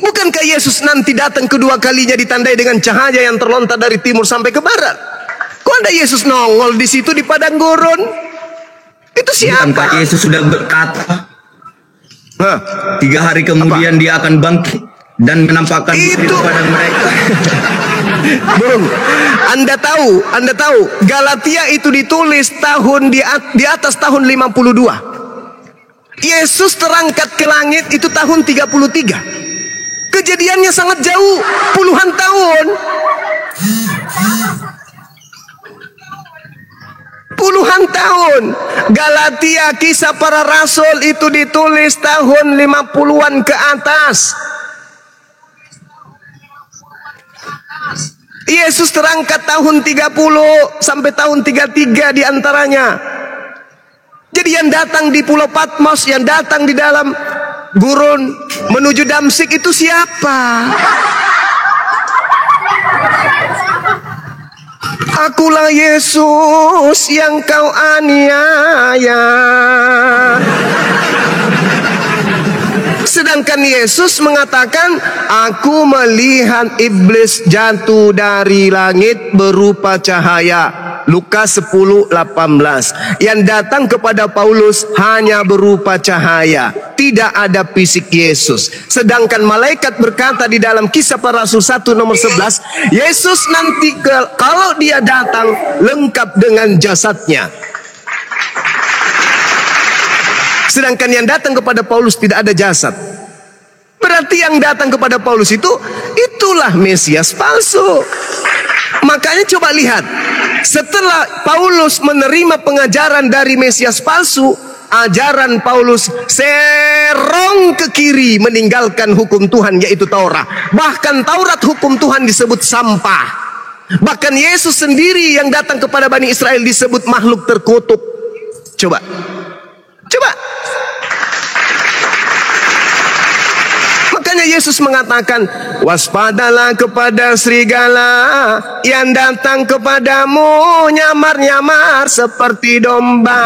Bukankah Yesus nanti datang kedua kalinya ditandai dengan cahaya yang terlontar dari timur sampai ke barat? Kok ada Yesus nongol di situ di padang gurun? Itu siapa? Bukankah Yesus sudah berkata, 3 hari kemudian dia akan bangkit dan menampakkan diri kepada mereka? Bung, Anda tahu Galatia itu ditulis tahun di atas tahun 52. Yesus terangkat ke langit itu tahun 33. Kejadiannya sangat jauh, puluhan tahun. Puluhan tahun. Galatia, Kisah Para Rasul itu ditulis tahun 50-an ke atas. Yesus terangkat tahun 30 sampai tahun 33 diantaranya. Jadi yang datang di Pulau Patmos, yang datang di dalam gurun menuju Damsik itu siapa? Akulah Yesus yang kau aniaya. Sedangkan Yesus mengatakan, aku melihat iblis jatuh dari langit berupa cahaya. Lukas 10:18. Yang datang kepada Paulus hanya berupa cahaya, tidak ada fisik Yesus. Sedangkan malaikat berkata di dalam Kisah Para Rasul 1 nomor 11, Yesus nanti kalau dia datang lengkap dengan jasadnya. Sedangkan yang datang kepada Paulus tidak ada jasad. Berarti yang datang kepada Paulus itulah Mesias palsu. Makanya coba lihat, setelah Paulus menerima pengajaran dari Mesias palsu, ajaran Paulus serong ke kiri meninggalkan hukum Tuhan, yaitu Taurat. Bahkan Taurat hukum Tuhan disebut sampah. Bahkan Yesus sendiri yang datang kepada Bani Israel disebut makhluk terkutuk. Coba. Makanya Yesus mengatakan, waspadalah kepada serigala yang datang kepadamu nyamar-nyamar seperti domba.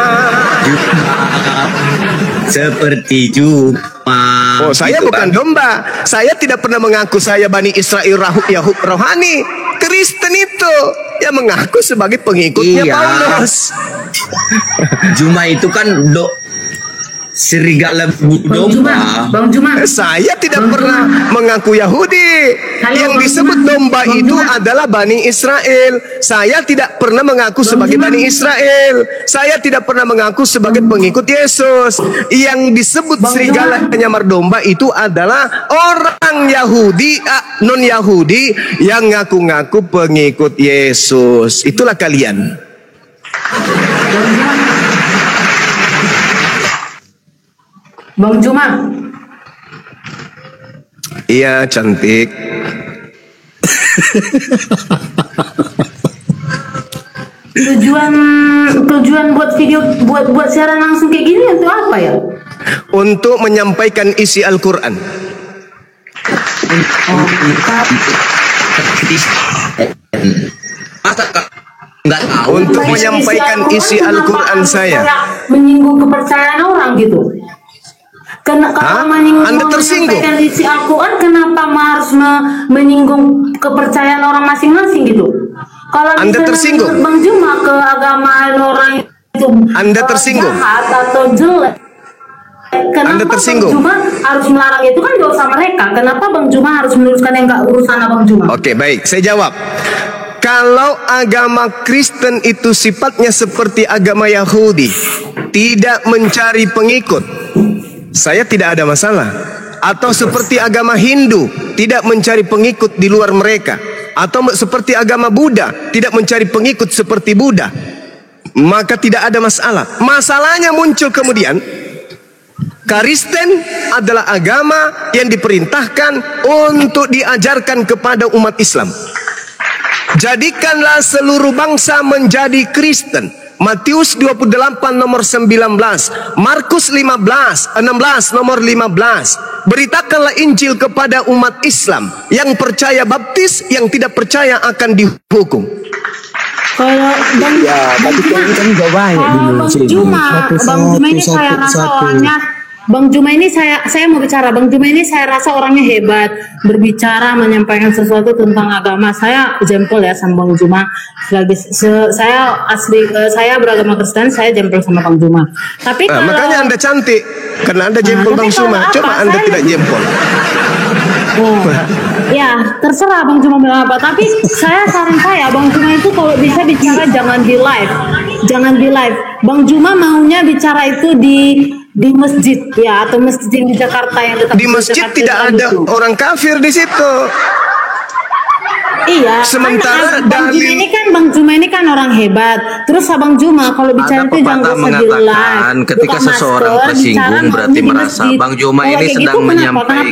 Seperti jumah. Oh, saya gitu bukan kan? domba. Saya tidak pernah mengaku saya Bani Israel Yahud rohani. Kristen itu yang mengaku sebagai pengikutnya Paulus. Jumah itu kan serigala domba. Bang Juma. Saya tidak pernah mengaku Yahudi. Yang disebut domba itu adalah Bani Israel. Saya tidak pernah mengaku sebagai Bani Israel. Saya tidak pernah mengaku sebagai pengikut Yesus. Yang disebut serigala penyamar domba itu adalah orang Yahudi, non Yahudi yang ngaku-ngaku pengikut Yesus. Itulah kalian. Bang Juma. Iya, cantik. Tujuan buat video, buat siaran langsung kayak gini untuk apa ya? Untuk menyampaikan isi Al-Quran. Untuk menyampaikan isi Al-Quran saya. Menyinggung kepercayaan orang gitu. Kalau Anda tersinggung? menyampaikan isi Al-Quran, kenapa harus menyinggung kepercayaan orang masing-masing gitu? Kalau Anda tersinggung? Bang Juma ke agama orang itu Anda tersinggung? jahat atau jelek, kenapa Anda tersinggung? Bang Juma harus melarang itu? Kan dosa mereka. Kenapa Bang Juma harus meluruskan yang gak urusan Bang Juma? Oke, baik, saya jawab. Kalau agama Kristen itu sifatnya seperti agama Yahudi, tidak mencari pengikut, saya tidak ada masalah. Atau seperti agama Hindu, tidak mencari pengikut di luar mereka. Atau seperti agama Buddha, tidak mencari pengikut seperti Buddha, maka tidak ada masalah. Masalahnya muncul kemudian, Kristen adalah agama yang diperintahkan untuk diajarkan kepada umat Islam. Jadikanlah seluruh bangsa menjadi Kristen. Matius 28 nomor 19, Markus 16 nomor 15. Beritakanlah Injil kepada umat Islam. Yang percaya baptis, yang tidak percaya akan dihukum. Kalau Bang Juma ini saya rasa orangnya, Bang Juma ini saya mau bicara. Bang Juma ini saya rasa orangnya hebat, berbicara, menyampaikan sesuatu tentang agama. Saya jempol ya sama Bang Juma. Saya beragama Kristen, saya jempol sama Bang Juma. Tapi makanya Anda cantik, karena Anda jempol Bang Juma. Coba Anda tidak jempol. Ya, terserah Bang Juma bilang apa. Tapi saran saya, Bang Juma itu kalau bisa bicara jangan di live. Bang Juma maunya bicara itu di masjid ya, atau masjid yang di Jakarta yang dekat. Di masjid tidak ada orang kafir di situ. Iya. Sementara Bang Juma ini kan orang hebat. Terus Bang Juma kalau bicara itu jangan usah di live. Ketika seseorang tersinggung berarti merasa Bang Juma ini sedang menyampaikan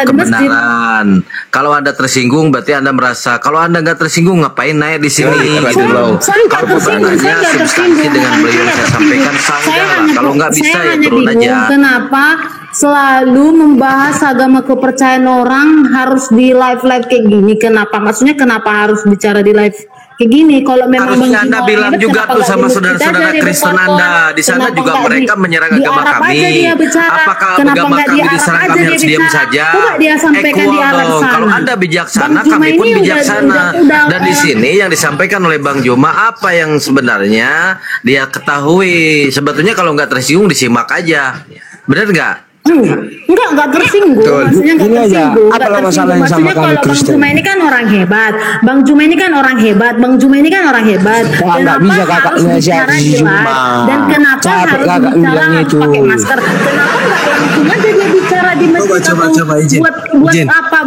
kebenaran. Kalau Anda tersinggung berarti Anda merasa, kalau Anda nggak tersinggung ngapain naik di sini gitu loh. Kalau pertanyaannya substansi dengan beliau yang saya sampaikan sanggah. Kalau nggak bisa ya turun aja. Kenapa selalu membahas agama kepercayaan orang harus di live kayak gini? Kenapa? Maksudnya kenapa harus bicara di live kayak gini? Kalau memang harusnya Anda bilang juga tuh sama saudara-saudara Kristen Anda di sana juga mereka menyerang agama kami. Apakah agama kami diserang kami harus diam saja? Equal dong. Kalau Anda bijaksana, kami pun bijaksana. Dan di sini yang disampaikan oleh Bang Juma apa yang sebenarnya dia ketahui. Sebetulnya kalau nggak tersinggung disimak aja. Benar nggak? Enggak tersinggung. Maksudnya enggak tersinggung. Apa masalah yang sama kalau Bang Juma ini kan orang hebat. Bang Juma ini kan orang hebat. Kenapa bisa harus bicara jelas? Dan kenapa harus bicara pakai masker? Kenapa enggak langsung aja dia bicara di masjid? Coba izin. Buat apa?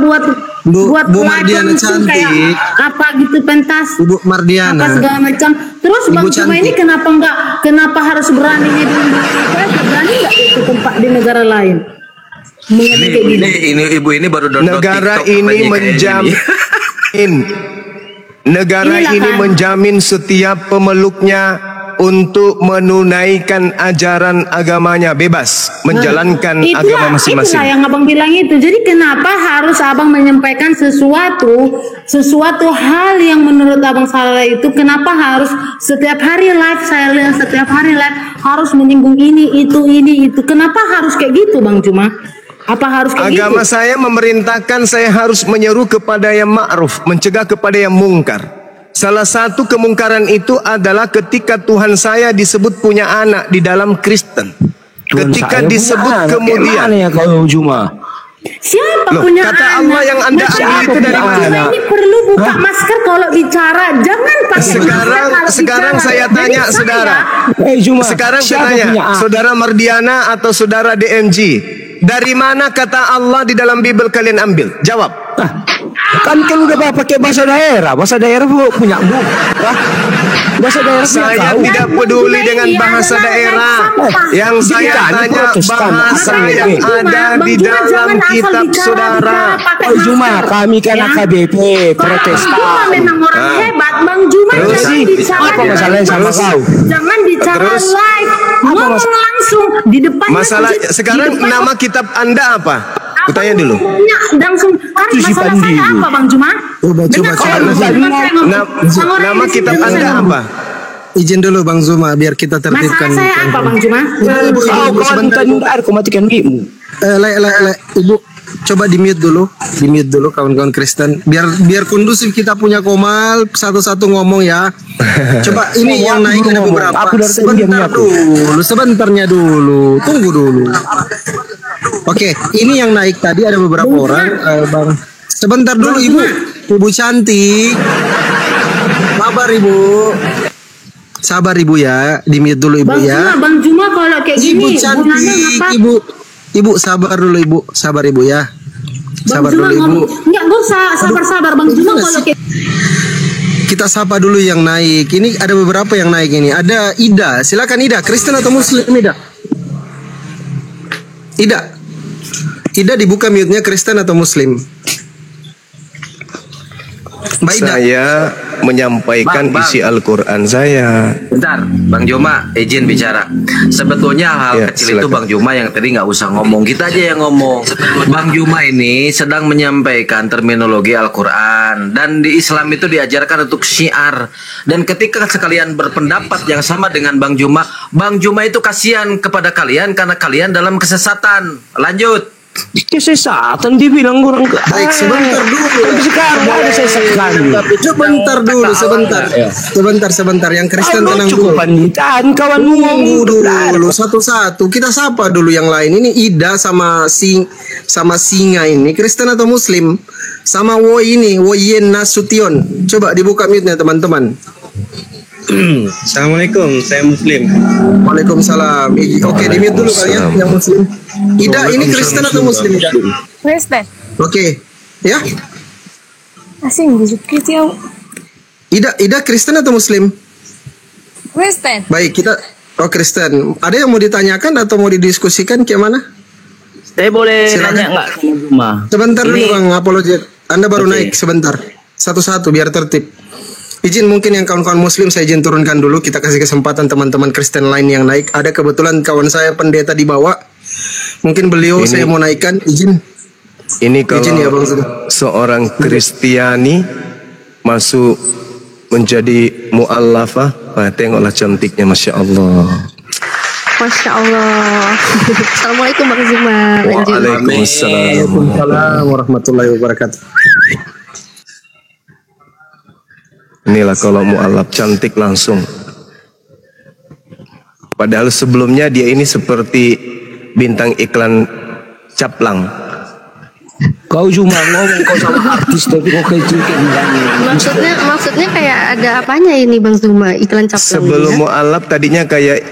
Buat Bu Mardiana cantik. Apa gitu pentas? Ibu Mardiana. Apa segala macam. Terus Bang Juma ini kenapa harus beraninya di Indonesia? Berani nggak itu tempat di negara lain? Ini ibu ini baru download negara TikTok ini menjamin negara ini menjamin setiap pemeluknya untuk menunaikan ajaran agamanya bebas menjalankan agama masing-masing. Itulah yang abang bilang itu. Jadi kenapa harus abang menyampaikan sesuatu hal yang menurut abang salah itu? Kenapa harus setiap hari live harus menyinggung ini itu? Kenapa harus kayak gitu, Bang Juma? Apa harus kayak agama gitu? saya memerintahkan saya harus menyeru kepada yang ma'ruf, mencegah kepada yang mungkar. Salah satu kemungkaran itu adalah ketika Tuhan saya disebut punya anak di dalam Kristen. Ketika disebut kemudian ya kalau Juma. Siapa punya kata anak? Allah yang Anda ambil itu dari mana? Ini perlu buka masker kalau bicara. Jangan pakai Sekarang saya tanya saudara. Sekarang saya tanya saudara Mardiana atau saudara DMG. Dari mana kata Allah di dalam Bible kalian ambil? Jawab. Kan udah pakai bahasa daerah punya bu. Bahasa daerah saya tidak peduli dengan bahasa daerah. Yang saya tanya bahasa yang ada di dalam kitab saudara. Juma, kami kan AKBP Protestan. Juma memang orang hebat, Bang Juma. Jangan bicara apa masalahnya sama kau? Jangan bicara live, ngomong langsung di depan. Masalah sekarang nama kitab Anda apa? Kutanya dulu. Langsung masalah saya apa, Bang Juma? Nama kitab Anda apa? Izin dulu Bang Zuma biar kita tertibkan. Masalah saya apa, Bang Juma? Sebentar, aku matikan ibu. Ibu coba di mute dulu kawan-kawan Kristen biar kondusif kita punya Komal satu-satu ngomong ya. Coba ini yang naik ada beberapa. Sebentarnya dulu. Tunggu dulu. Oke, ini yang naik tadi ada beberapa orang, Bang. Sebentar dulu Ibu cantik. Sabar Ibu ya, di mute dulu Ibu ya. Bang Juma kalau kayak gini, Ibu cantik, Ibu sabar dulu Ibu, sabar Ibu ya. Sabar dulu Ibu. Enggak usah sabar Bang Juma kalau kayak kita sapa dulu yang naik. Ini ada beberapa yang naik ini. Ada Ida, silakan Ida, Kristen atau Muslim Ida? Ida dibuka mute-nya, Kristen atau Muslim? Saya menyampaikan isi Al-Quran saya. Bentar, Bang Juma izin bicara. Sebetulnya hal kecil itu Bang Juma yang tadi nggak usah ngomong, kita aja yang ngomong. Bang Juma ini sedang menyampaikan terminologi Al-Quran, dan di Islam itu diajarkan untuk syiar. Dan ketika sekalian berpendapat yang sama dengan Bang Juma itu kasihan kepada kalian karena kalian dalam kesesatan. Lanjut. Kesesatan dibilang orang baik, sebentar dulu. Sekarang ada sebentar yang Kristen tenang dulu. Kawan dulu satu-satu. Kita sapa dulu yang lain. Ini Ida sama Singa ini Kristen atau Muslim? Sama Woyen Nasution. Coba dibuka mute-nya teman-teman. Assalamualaikum, saya Muslim. Waalaikumsalam. Oke, di mute dulu kalian yang Muslim. Ida, ini Kristen atau Muslim? Kristen. Oke, ya. Asing gitu. Ida Kristen atau Muslim? Kristen. Baik, kita Kristen. Ada yang mau ditanyakan atau mau didiskusikan kayak mana? Saya boleh nanya nggak? Sebentar dulu Bang, Anda baru naik sebentar. Satu-satu biar tertib. Izin mungkin yang kawan-kawan muslim saya izin turunkan dulu. Kita kasih kesempatan teman-teman Kristen lain yang naik. Ada kebetulan kawan saya pendeta di bawah. Mungkin beliau saya mau naikkan. Izin. Ini kalau izin ya, Bang. Seorang Kristiani masuk menjadi mu'allafah, tengoklah cantiknya, Masya Allah. Masya Allah. Assalamualaikum Bang Zuma. Waalaikumsalam warahmatullahi wabarakatuh. Inilah kalau mu'alaf cantik langsung. Padahal sebelumnya dia ini seperti bintang iklan caplang. Kau cuma ngomong kau sama artis tapi kau kayak Maksudnya kayak ada apanya ini Bang Zuma iklan caplang? Sebelum mu'alaf tadinya kayak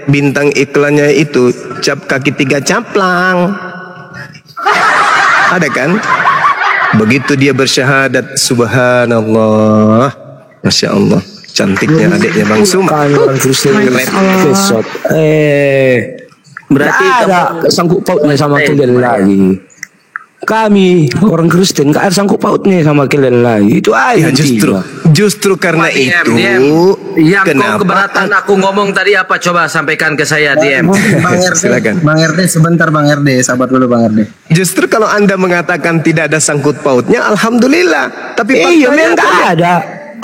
bintang iklannya itu cap kaki 3 caplang. Ada kan? Begitu dia bersyahadat, subhanallah, Masya Allah, cantiknya adiknya Bang Zuma. Berarti ada sangkut pautnya sama kalian lagi. Kami orang Kristen gak ada sangkut pautnya sama kalian lagi. Itu aja. Ya, justru karena itu. Yang kau keberatan aku ngomong tadi apa? Coba sampaikan ke saya DM. Silakan. Bang RD sebentar, Bang RD, sabar dulu Bang RD. Justru kalau Anda mengatakan tidak ada sangkut pautnya, alhamdulillah. Tapi memang gak ada.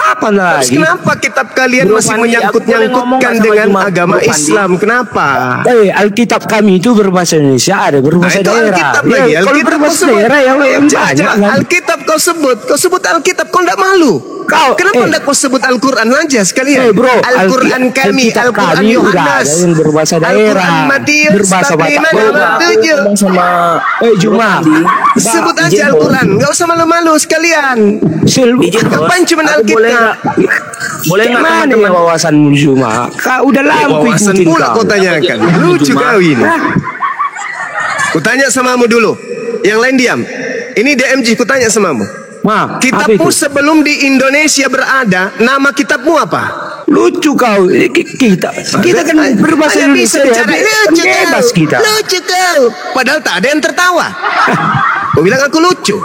Apa lagi? Kenapa kitab kalian masih menyangkut-nyangkutkan dengan agama Islam? Kenapa? Alkitab kami itu berbahasa Indonesia, ada berbahasa daerah. Alkitab lagi. Kalau berbahasa daerah yang banyak. Alkitab kau sebut Alkitab, kau tidak malu. Kenapa tidak kau sebut Al-Quran aja sekalian? Al-Quran kami, Al-Quran Yohanes, yang berbahasa daerah, Al-Quran Matius, berbahasa Batak, sama Juma. Sebut aja Al-Quran, nggak usah malu-malu sekalian. Kapan cuma Alkitab? Boleh nggak teman-teman wawasan Juma? Kau udah lama wawasan pula kau tanyakan. Lucu kau ini. Ku tanya samamu dulu. Yang lain diam. Ini DMG, ku tanya samamu. Kitabmu sebelum di Indonesia berada, nama kitabmu apa? Lucu kau. Kita kan berbahasa Indonesia. Bebas kita. Lucu kau. Padahal tak ada yang tertawa. Kau bilang aku lucu.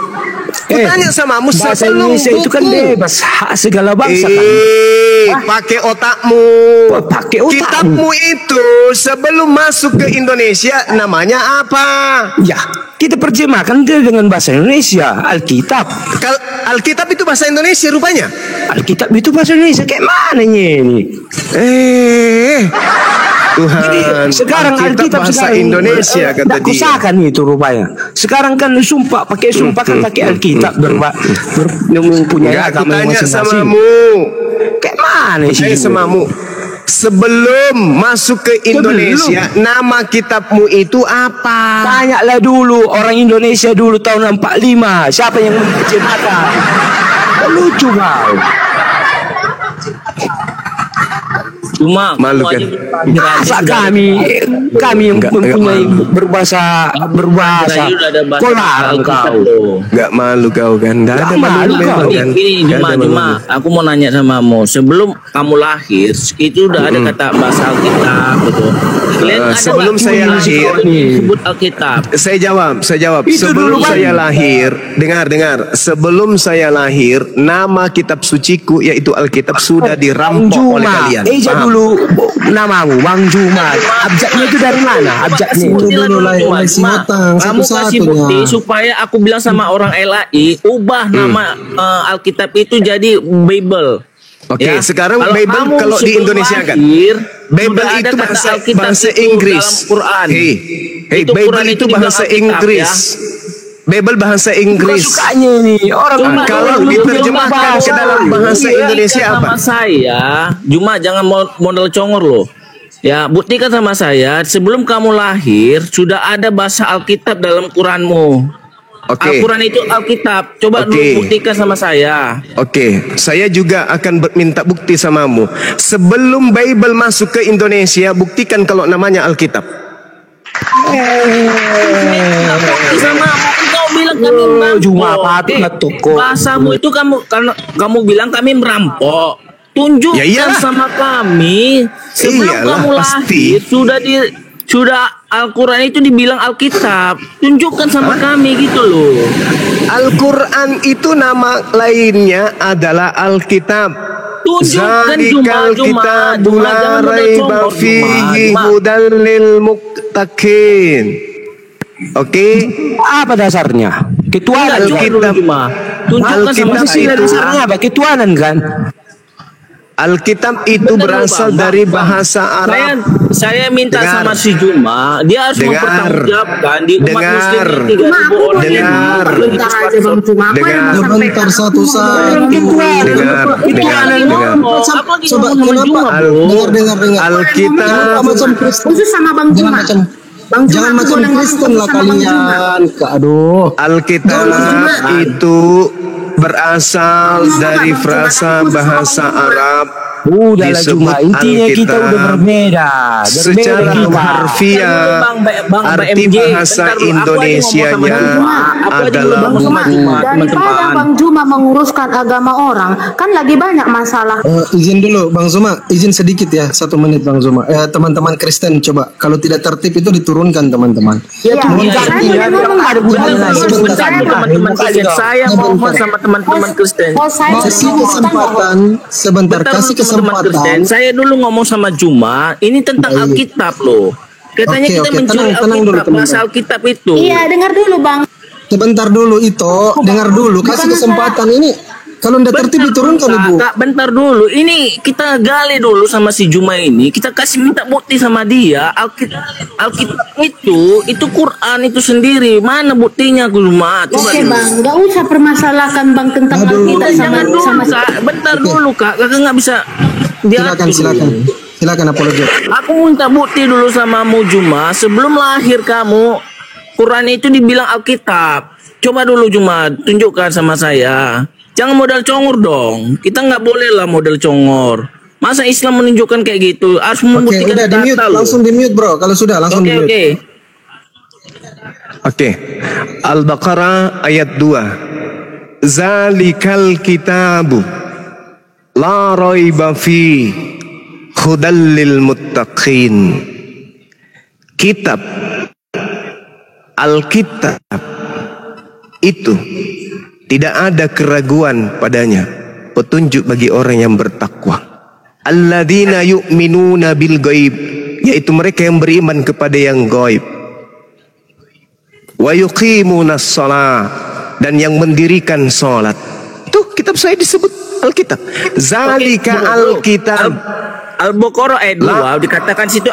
Kutanya samamu bahasa Indonesia itu kan bebas, hak segala bangsa kan. Pakai otakmu. Kitabmu itu sebelum masuk ke Indonesia namanya apa? Ya, kita terjemahkan dia dengan bahasa Indonesia, Alkitab. Alkitab itu bahasa Indonesia rupanya. Alkitab itu bahasa Indonesia, kayak mana ini? Tuhan, jadi sekarang Alkitab bahasa Indonesia kata dia. Kusakan itu rupanya. Sekarang kan sumpah pakai Alkitab mempunyai agama masing-masing. Kayak mana sih? Samamu. Sebelum masuk ke Indonesia, nama kitabmu itu apa? Tanyalah dulu orang Indonesia dulu tahun 45, siapa yang menerjemahkan? Lucu kau. Cuma malu kan? Masa kami yang mempunyai berbahasa kolar kau. Enggak malu kau kan? Enggak ada malu kau kan? Ini Juma, aku mau nanya samamu. Sebelum kamu lahir itu udah ada kata bahasa Alkitab betul. Sebelum saya lahir sebut Alkitab. Saya jawab. Sebelum saya lahir, dengar. Sebelum saya lahir, nama kitab suciku yaitu Alkitab sudah dirampok oleh kalian. Dulu namamu Bang Juma. Abjadnya itu dari mana? Abjadnya itu dulu kamu kasih bukti supaya aku bilang sama orang LAI ubah nama Alkitab itu jadi Bible. Oke, sekarang Bible kalau di Indonesia kan Bible itu bahasa Inggris. Bible itu bahasa Inggris. Bible bahasa Inggris. Sukanya ini orang kalau diterjemahkan ke dalam bahasa Indonesia apa? Sama saya, Juma jangan model congor loh. Ya, buktikan sama saya sebelum kamu lahir sudah ada bahasa Alkitab dalam Quranmu. Al-Quran itu Alkitab. Coba dulu buktikan sama saya. Saya juga akan minta bukti samamu. Sebelum Bible masuk ke Indonesia, buktikan kalau namanya Alkitab. Bilang kami merampok. Bahasamu itu kamu bilang kami merampok. Tunjukkan sama kami sebelum kamu lahir sudah Al-Quran itu dibilang Alkitab. Tunjukkan sama kami gitu loh. Al-Quran itu nama lainnya adalah Alkitab. Zalikal kitabu la raiba fihi hudan lil muttaqin. Oke, apa dasarnya? Ketuanan Alkitab. Tunjukkan sama saya dasarnya apa? Ketuanan kan? Alkitab itu berasal dari bahasa Arab. Saya minta sama si Juma, dia harus mempertanggungjawabkan di umat muslim ini 3.000 orang. Bentar aja Bang Juma. Bentar satu-satu. Coba dengar. Alkitab khusus sama Bang Juma. Jangan macam Kristen lah kalian. Aduh. Alkitab itu berasal dari frasa bahasa Arab. Udahlah Juma, intinya kita udah berbeda. Secara harfiah arti bahasa Indonesianya adalah buku. Daripada Bang Juma menguruskan agama orang, kan lagi banyak masalah. Izin dulu Bang Zuma, izin sedikit ya, 1 menit Bang Zuma. Teman-teman Kristen coba kalau tidak tertib itu diturunkan teman-teman. Saya mohon sama teman-teman Kristen. Kasih kesempatan sebentar, kasih kesempatan. Saya dulu ngomong sama Juma, ini tentang Alkitab loh. Katanya kita mencuri Alkitab, bahasa Alkitab itu. Iya, dengar dulu Bang. Sebentar dulu itu, dengar dulu, kasih kesempatan ini. Kalau udah tertib diturunkan Ibu. Bentar dulu, ini kita gali dulu sama si Juma ini. Kita kasih minta bukti sama dia. Alkitab itu Quran itu sendiri. Mana buktinya Juma? Oke Bang, nggak usah permasalahkan Bang tentang Alkitab sama. Bentar dulu Kak, kakak nggak bisa. Silakan apologi. Aku minta bukti dulu sama Juma. Sebelum lahir kamu, Quran itu dibilang Alkitab. Coba dulu Juma, tunjukkan sama saya. Jangan modal congor dong. Kita nggak boleh lah modal congor. Masa Islam menunjukkan kayak gitu? Harus membuktikan data loh. Langsung di mute bro. Kalau sudah langsung di mute. Oke. Al-Baqarah ayat 2. Zalikal kitabu la raiba fi hudal lil muttaqin. Kitab Alkitab itu tidak ada keraguan padanya, petunjuk bagi orang yang bertakwa. Alladzina yu'minuna bil ghaib, yaitu mereka yang beriman kepada yang gaib. Wa yuqimunas shalah, dan yang mendirikan salat. Tuh kitab saya disebut Alkitab. Zalika Alkitab. Al-Baqarah ayat 2 dikatakan situ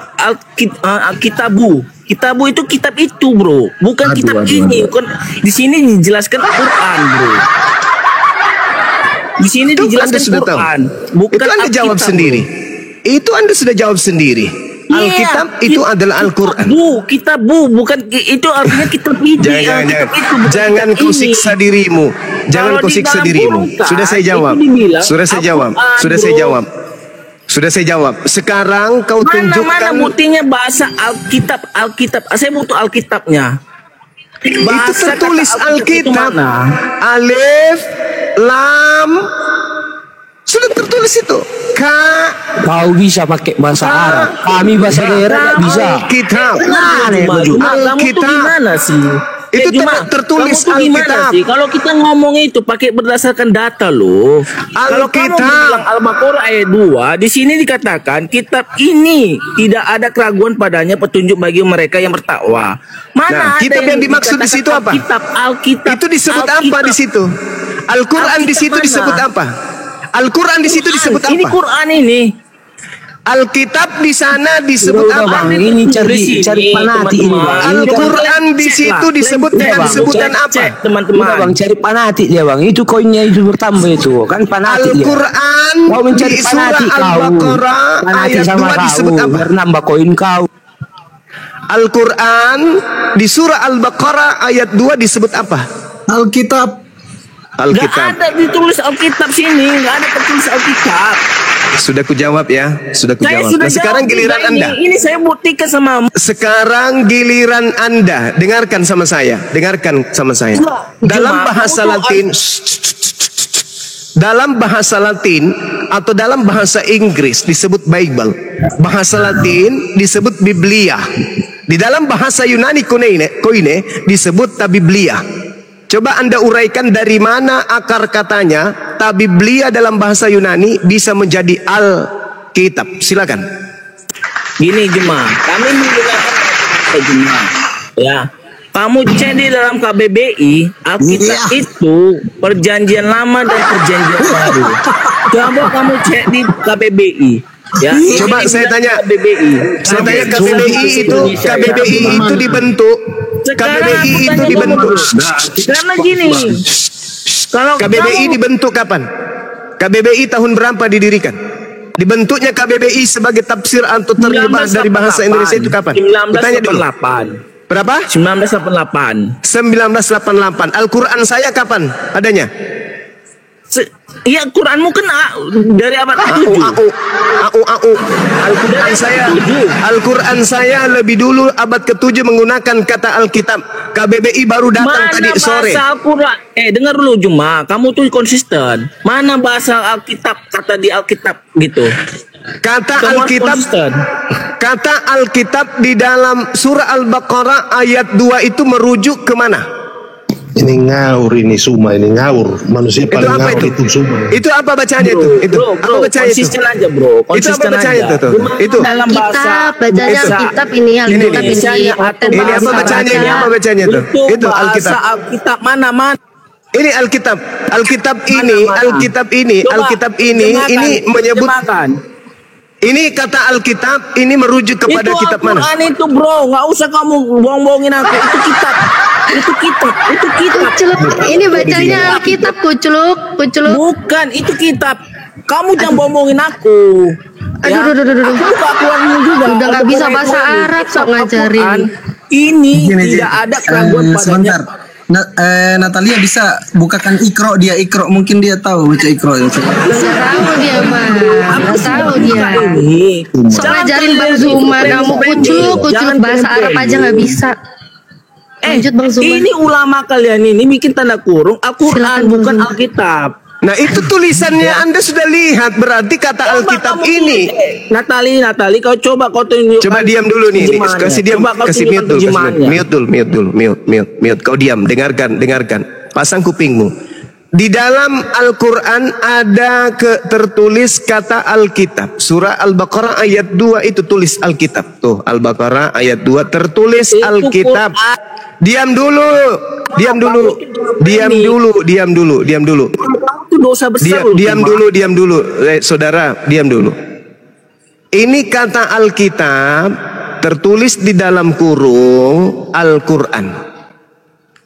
Alkitabu. Kitabu itu kitab itu, bro. Bukan kitab ini. Bukan di sini dijelaskan Al-Quran, bro. Di sini dijelaskan Quran. Bukan itu Anda jawab sendiri. Itu Anda sudah jawab sendiri. Alkitab itu adalah Al-Quran. Kitabu, bukan itu artinya kitab ini. Jangan kau siksa dirimu. Jangan kau siksa dirimu. Sudah saya jawab. Sudah saya jawab. Sekarang kau tunjukkan. Mana buktinya bahasa Alkitab? Saya butuh Alkitabnya. Bahasa itu tertulis Alkitab. Alif, Lam. Sudah tertulis itu. Kau bisa pakai bahasa Arab. Kami bahasa daerah tidak bisa. Alkitab. Alkitab. Gimana sih? Itu tertulis Alkitab. Kalau kita ngomong itu pakai berdasarkan data loh. Kalau kamu bilang Al-Baqarah ayat 2, di sini dikatakan kitab ini tidak ada keraguan padanya, petunjuk bagi mereka yang bertakwa. Mana kitab yang dimaksud di situ apa? Alkitab. Itu disebut apa di situ? Al-Quran di situ disebut apa? Al-Quran di situ disebut apa? Ini Quran ini. Alkitab di sana disebut apa? Bang, ini cari fanatik ini. Al-Quran di situ disebut dengan sebutan apa? Teman-teman. Bang, cari fanatik dia bang. Itu koinnya itu bertambah itu kan fanatik. Al-Quran di surah Al-Baqarah ayat 2 disebut apa? Bernambah koin kau. Al-Quran di surah Al-Baqarah ayat 2 disebut apa? Alkitab. Gak ada ditulis Alkitab sini, gak ada tertulis Alkitab. Sudah kujawab ya, sudah kujawab. Nah, sekarang giliran Anda. Ini saya buktikan sama. Sekarang giliran Anda, dengarkan sama saya. Dalam bahasa Latin, dalam bahasa Latin atau dalam bahasa Inggris disebut Bible. Bahasa Latin disebut Biblia. Di dalam bahasa Yunani koine disebut tabiblia. Coba Anda uraikan dari mana akar katanya tabiblia dalam bahasa Yunani bisa menjadi Alkitab. Silakan. Gini Juma, kami menggunakan bahasa Juma. Ya. Kamu cek di dalam KBBI, Alkitab itu perjanjian lama dan perjanjian baru. Coba kamu cek di KBBI. Ya, coba saya tanya KBBI. Saya tanya KBBI itu dibentuk. KBBI itu dibentuk. Karena gini. Kalau KBBI dibentuk kapan? KBBI tahun berapa didirikan? Dibentuknya KBBI sebagai tafsir atau terjemah dari bahasa Indonesia itu kapan? 1988. Berapa? 1988. 1988. Al-Quran saya kapan adanya? Iya, Quranmu kan dari abad ke-7. Al-Quran saya lebih dulu abad ke-7 menggunakan kata Alkitab. KBBI baru datang tadi sore. Mana bahasa Al-Quran? Dengar dulu Juma, kamu tuh konsisten. Mana bahasa Alkitab, kata di Alkitab gitu? Kata Alkitab di dalam surah Al-Baqarah ayat 2 itu merujuk ke mana? Ini ngawur, ini Suma, ini ngawur. Manusia paling ngawur itu Suma. Itu apa bacanya itu? Apa bacanya itu? Konsisten aja bro. Itu apa bacanya itu? Itu dalam bahasa bacanya Alkitab ini Alkitab ini. Ini apa bacanya? Ini apa bacanya itu? Itu Alkitab. Alkitab mana? Ini Alkitab. Alkitab ini menyebut. Ini kata Alkitab ini merujuk kepada itu kitab mana? Al-Quran itu bro, nggak usah kamu bohong-bohongin aku. Itu kitab. Kuculuk. Ini bacanya Alkitab kuculuk. Bukan, itu kitab. Kamu jangan bohong-bohongin aku. Aduh. Aku buka Al-Quran juga. Udah nggak bisa bahasa Arab sok ngajarin. Ini tidak ada keraguan padanya. Sebentar. Natalia bisa bukakan Iqra, dia Iqra, mungkin dia tahu baca Iqra. Nggak tahu dia mah. Nggak tahu dia. Sok ngajarin Bang Zuma, kamu kuculuk bahasa Arab aja nggak bisa. Lanjut Bang Zuma. Ini ulama kalian ini bikin tanda kurung Al-Quran bukan Alkitab. Nah itu tulisannya Anda sudah lihat, berarti kata Alkitab ini. Natali, kau coba tunjuk. Coba diam dulu nih, kasih diam, kasih mute. Kau diam, dengarkan. Pasang kupingmu. Di dalam Al-Quran ada tertulis kata Alkitab. Surah Al-Baqarah ayat 2 itu tulis Alkitab. Tuh Al-Baqarah ayat 2 tertulis Alkitab. Diam dulu. Itu dosa besar. Diam dulu. Saudara, diam dulu. Ini kata Alkitab tertulis di dalam kurung Al-Quran.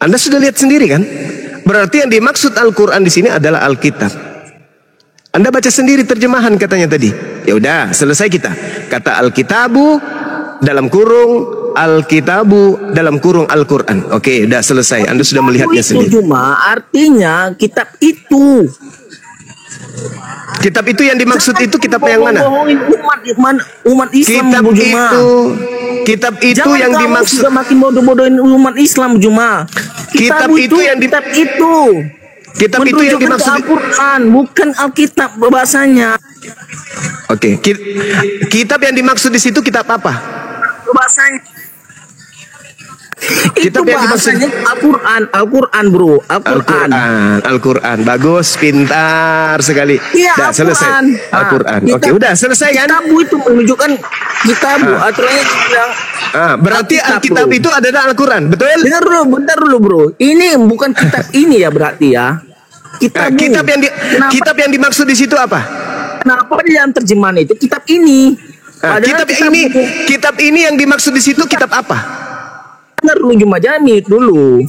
Anda sudah lihat sendiri kan? Berarti yang dimaksud Al-Quran di sini adalah Alkitab. Anda baca sendiri terjemahan katanya tadi. Ya udah, selesai kita. Kata Alkitabu dalam kurung Alkitabu dalam kurung Al-Quran. Oke, udah selesai. Anda sudah melihatnya sendiri. Cuma artinya kitab itu. Kitab itu yang dimaksud itu kitab yang mana? Umat Islam. Kitab itu yang dimaksud. Jangan makin bodoh-bodohin umat Islam Juma. Kitab itu yang Kitab itu yang dimaksud Al-Quran, bukan Alkitab bahasanya. Oke, kitab yang dimaksud di situ kitab apa? Bahasanya. Kitab yang dimaksud Al-Quran bro, Al-Quran. Bagus, pintar sekali. Sudah selesai. Al-Quran. Oke, udah selesai kan? Kitabu itu menunjukkan kitabu. Aturannya bilang. Berarti Alkitab itu adalah Al-Quran, betul? Bentar dulu bro. Ini bukan kitab ini ya berarti ya. Kitab yang dimaksud di situ apa? Kenapa di dalam terjemahan itu kitab ini? Kitab ini yang dimaksud di situ kitab apa? Benar dulu Juma, jangan mute dulu.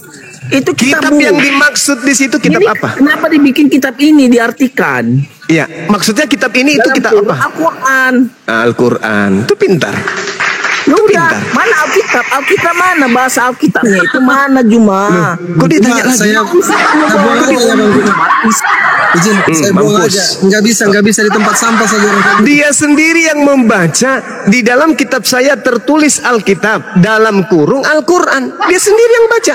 Itu kitab yang dimaksud di situ kitab apa? Kenapa dibikin kitab ini diartikan? Iya, maksudnya kitab ini itu kitab apa? Al-Quran. Itu pintar. Udah, mana Alkitab? Alkitab mana? Bahasa Alkitabnya itu mana Juma? Kok ditanya lagi? Saya izin, saya buang aja. Nggak bisa di tempat sampah saja. Dia sendiri yang membaca. Di dalam kitab saya tertulis Alkitab, dalam kurung Al-Quran. Dia sendiri yang baca.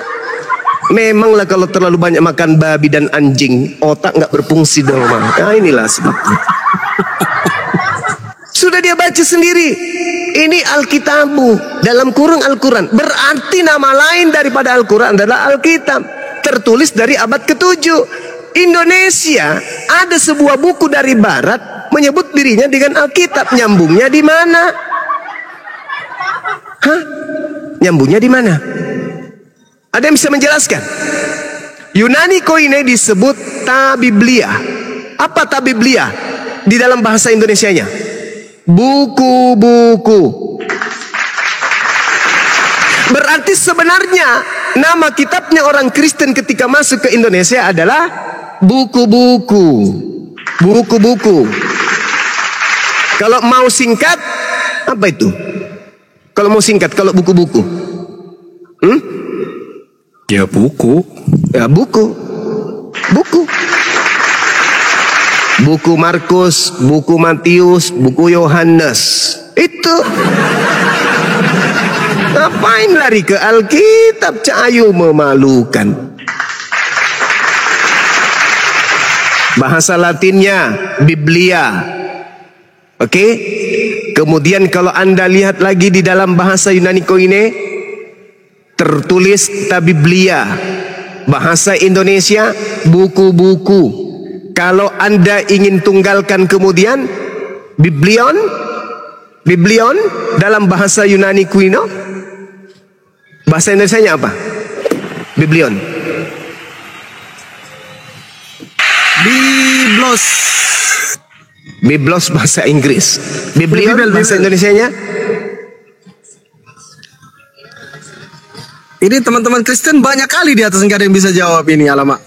Memanglah kalau terlalu banyak makan babi dan anjing, otak nggak berfungsi dong. Nah inilah sebabnya. Sudah sudah dia baca sendiri. Ini Alkitabu, dalam kurung Al-Quran. Berarti nama lain daripada Al-Quran adalah Alkitab. Tertulis dari abad ke-7. Indonesia ada sebuah buku dari Barat menyebut dirinya dengan Alkitab. Nyambungnya di mana? Hah? Nyambungnya di mana? Ada yang bisa menjelaskan? Yunani Koine disebut Tabiblia. Apa Tabiblia di dalam bahasa Indonesianya? Buku-buku. Berarti sebenarnya nama kitabnya orang Kristen ketika masuk ke Indonesia adalah buku-buku. Buku-buku. Kalau mau singkat, apa itu? Kalau mau singkat, kalau buku-buku, ya buku. Ya buku. Buku. Buku Markus, buku Matius, buku Yohanes. Itu. Ngapain lari ke Alkitab? Cahayu memalukan. Bahasa Latinnya Biblia. Oke. Kemudian kalau Anda lihat lagi di dalam bahasa Yunani Koine tertulis Tabiblia. Bahasa Indonesia buku-buku. Kalau Anda ingin tunggalkan kemudian Biblion, Biblion dalam bahasa Yunani kuno, bahasa Indonesianya apa? Biblion. Biblos. Biblos bahasa Inggris. Biblion bahasa Indonesianya. Ini teman-teman Kristen banyak kali di atas, nggak ada yang bisa jawab ini, alamak.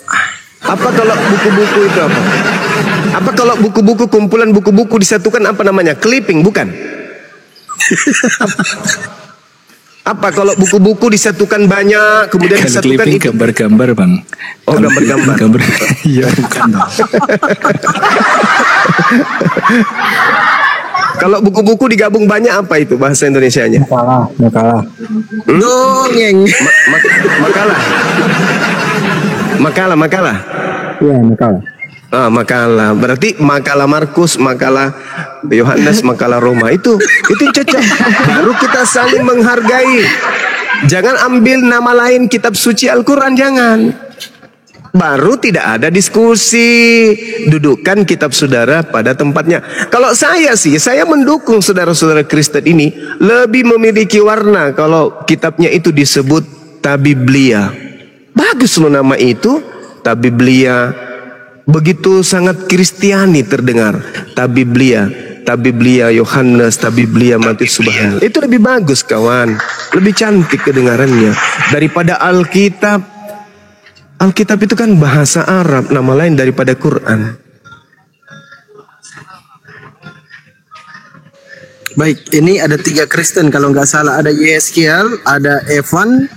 Apa kalau buku-buku itu apa? Apa kalau buku-buku, kumpulan buku-buku disatukan apa namanya? Clipping, bukan? Apa kalau buku-buku disatukan banyak, kemudian disatukan itu? Gambar-gambar, Bang. Oh, gambar-gambar. Iya, bukan. Kalau buku-buku digabung banyak apa itu bahasa Indonesianya? Makalah. Dongeng. Makalah. Iya, makalah. Ah, makalah. Berarti makalah Markus, makalah Yohanes, makalah Roma itu cocok. Baru kita saling menghargai. Jangan ambil nama lain kitab suci Al-Quran, jangan. Baru tidak ada diskusi. Dudukkan kitab saudara pada tempatnya. Kalau saya sih, saya mendukung saudara-saudara Kristen ini lebih memiliki warna kalau kitabnya itu disebut Tabiblia. Bagus loh nama itu, Tabiblia. Begitu sangat Kristiani terdengar. Tabiblia Yohanes, Tabiblia Matius, subhanallah. Itu lebih bagus kawan. Lebih cantik kedengarannya daripada Alkitab. Alkitab itu kan bahasa Arab, nama lain daripada Quran. Baik, ini ada 3 Kristen kalau nggak salah. Ada Yeskiel, ada Evan,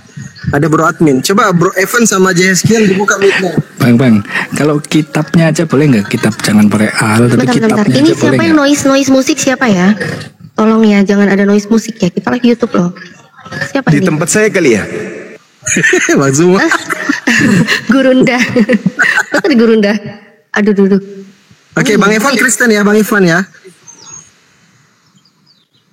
ada Bro Admin. Coba Bro Evan sama Yeskiel dibuka mic-nya. Bang, kalau kitabnya aja boleh nggak? Kitab jangan pakai al, tapi kitabnya Bentar. Ini aja boleh siapa yang noise musik siapa ya? Tolong ya, jangan ada noise musik ya. Kita lagi YouTube loh. Siapa Di ini? tempat saya kali ya? Bang Zuma. Gurunda. Apa di Gurunda? Aduh, duduk. Oke, Bang Evan Kristen ya, Bang Evan ya.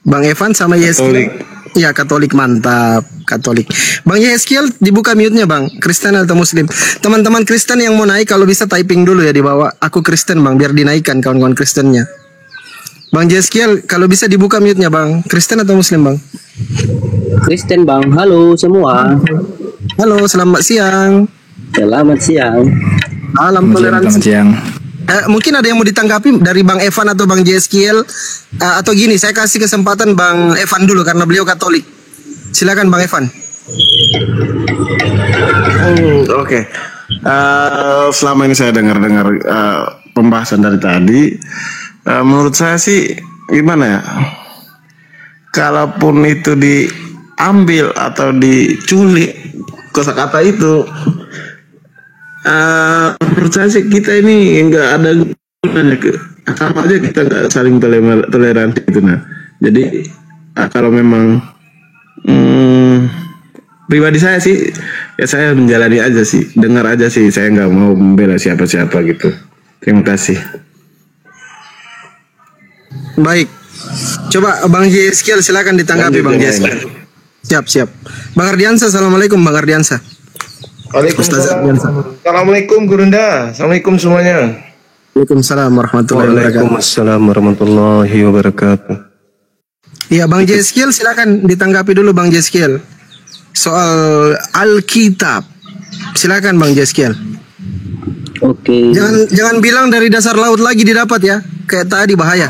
Bang Evan sama Yeskiel. Ya, Katolik, mantap. Katolik. Bang Yeskiel dibuka mute-nya, Bang. Kristen atau Muslim? Teman-teman Kristen yang mau naik kalau bisa typing dulu ya di bawah. Aku Kristen, Bang, biar dinaikkan kawan-kawan Kristennya. Bang Yeskiel kalau bisa dibuka mute-nya, Bang. Kristen atau Muslim, Bang? Kristen, Bang. Halo semua. Halo, selamat siang. Selamat siang. Alam toleransi. Selamat siang. Mungkin ada yang mau ditanggapi dari Bang Evan atau Bang Yeskiel, atau gini, saya kasih kesempatan Bang Evan dulu karena beliau Katolik. Silakan Bang Evan. Oke. Selama ini saya dengar pembahasan dari tadi, menurut saya sih gimana ya? Kalaupun itu diambil atau diculik kosakata itu, menurut saya sih kita ini nggak ada gunanya, sama aja kita nggak saling toleransi gitu. Nah, jadi kalau memang pribadi saya sih, ya saya menjalani aja sih, dengar aja sih, saya nggak mau membela siapa-siapa gitu. Terima kasih. Baik, Coba Bang Jeskiel silakan ditanggapi Bang Jeskiel. Siap. Bang Ardiansa, assalamualaikum Bang Ardiansa. Waalaikumsalam. Assalamualaikum Gurunda. Assalamualaikum semuanya. Waalaikumsalam warahmatullahi wabarakatuh. Waalaikumsalam warahmatullahi wabarakatuh. Iya Bang Jeskiel silakan ditanggapi dulu Bang Jeskiel. Soal Alkitab. Silakan Bang Jeskiel. Oke. Jangan bilang dari dasar laut lagi didapat ya. Kayak tadi bahaya.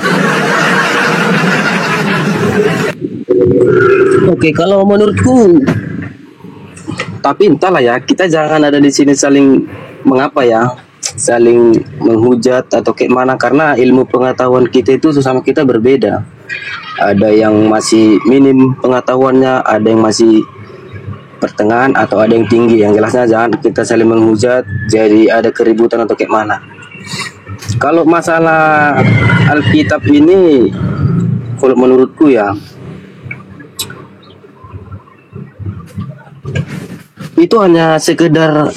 Oke, kalau menurutku, tapi entahlah ya, kita jangan ada di sini saling mengapa ya, saling menghujat atau kayak mana, karena ilmu pengetahuan kita itu sesama kita berbeda. Ada yang masih minim pengetahuannya, ada yang masih pertengahan atau ada yang tinggi. Yang jelasnya jangan kita saling menghujat, jadi ada keributan atau kayak mana. Kalau masalah Alkitab ini, kalau menurutku ya, itu hanya sekedar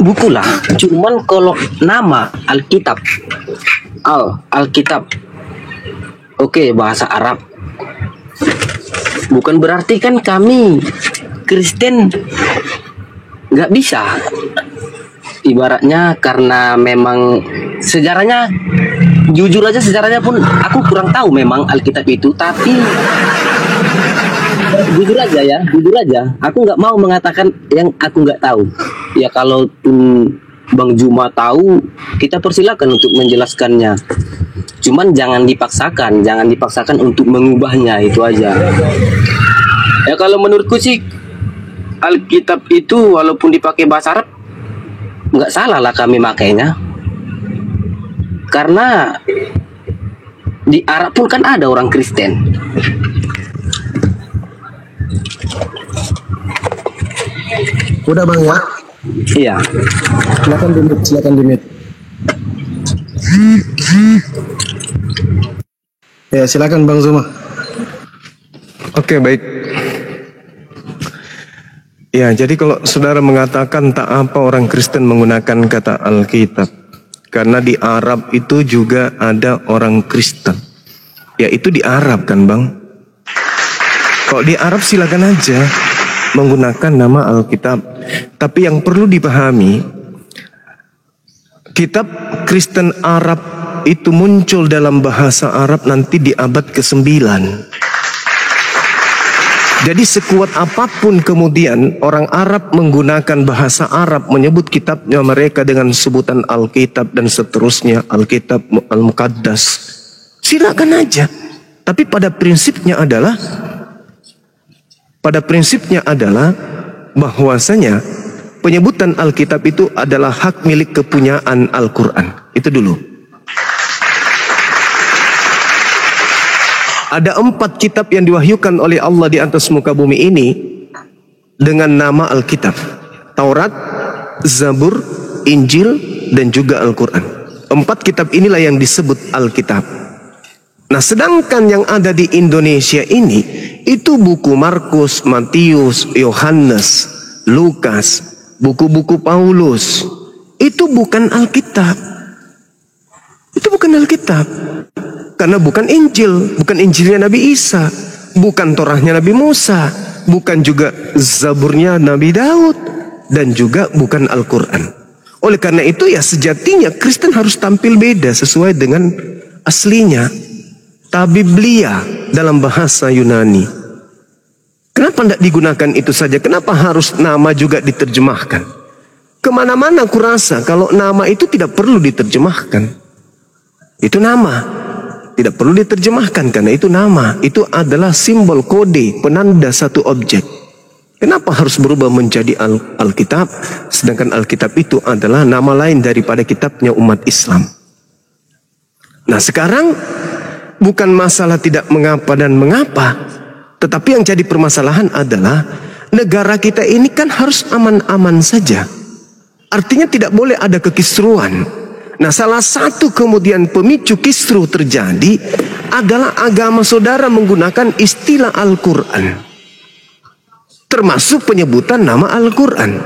buku lah. Cuman kalau nama Alkitab, Alkitab, oke, bahasa Arab, bukan berarti kan kami Kristen nggak bisa. Ibaratnya karena memang sejarahnya, jujur aja sejarahnya pun aku kurang tahu memang Alkitab itu, tapi jujur aja, aku nggak mau mengatakan yang aku nggak tahu. Ya kalau Bang Juma tahu, kita persilakan untuk menjelaskannya. Cuman jangan dipaksakan untuk mengubahnya, itu aja. Ya kalau menurutku sih Alkitab itu walaupun dipakai bahasa Arab, nggak salah lah kami makainya. Karena di Arab pun kan ada orang Kristen. Udah Bang ya? Iya. Silakan dimute. Ya, silakan Bang Zuma. Oke, baik. Ya, jadi kalau saudara mengatakan tak apa orang Kristen menggunakan kata Alkitab, karena di Arab itu juga ada orang Kristen. Ya, itu di Arab kan Bang? Kalau di Arab silakan aja menggunakan nama Alkitab. Tapi yang perlu dipahami, kitab Kristen Arab itu muncul dalam bahasa Arab nanti di abad ke-9. Jadi sekuat apapun kemudian orang Arab menggunakan bahasa Arab menyebut kitabnya mereka dengan sebutan Alkitab dan seterusnya, Alkitab Al-Muqaddas, silakan aja. Tapi pada prinsipnya adalah bahwasanya penyebutan Alkitab itu adalah hak milik kepunyaan Al-Quran. Itu dulu. Ada 4 kitab yang diwahyukan oleh Allah di atas muka bumi ini dengan nama Alkitab. Taurat, Zabur, Injil, dan juga Al-Quran. 4 kitab inilah yang disebut Alkitab. Nah, sedangkan yang ada di Indonesia ini, itu buku Markus, Matius, Yohanes, Lukas, buku-buku Paulus. Itu bukan Alkitab. Itu bukan Alkitab. Karena bukan Injil, bukan Injilnya Nabi Isa, bukan Torahnya Nabi Musa, bukan juga Zaburnya Nabi Daud, dan juga bukan Al-Quran. Oleh karena itu ya sejatinya Kristen harus tampil beda sesuai dengan aslinya. Tabiblia dalam bahasa Yunani. Kenapa tidak digunakan itu saja? Kenapa harus nama juga diterjemahkan? Kemana-mana kurasa kalau nama itu tidak perlu diterjemahkan. Itu nama. Tidak perlu diterjemahkan karena itu nama. Itu adalah simbol kode penanda satu objek. Kenapa harus berubah menjadi Alkitab? Sedangkan Alkitab itu adalah nama lain daripada kitabnya umat Islam. Nah sekarang bukan masalah tidak mengapa dan mengapa. Tetapi yang jadi permasalahan adalah negara kita ini kan harus aman-aman saja. Artinya tidak boleh ada kekisruan. Nah salah satu kemudian pemicu kisruh terjadi adalah agama saudara menggunakan istilah Al-Quran. Termasuk penyebutan nama Al-Quran.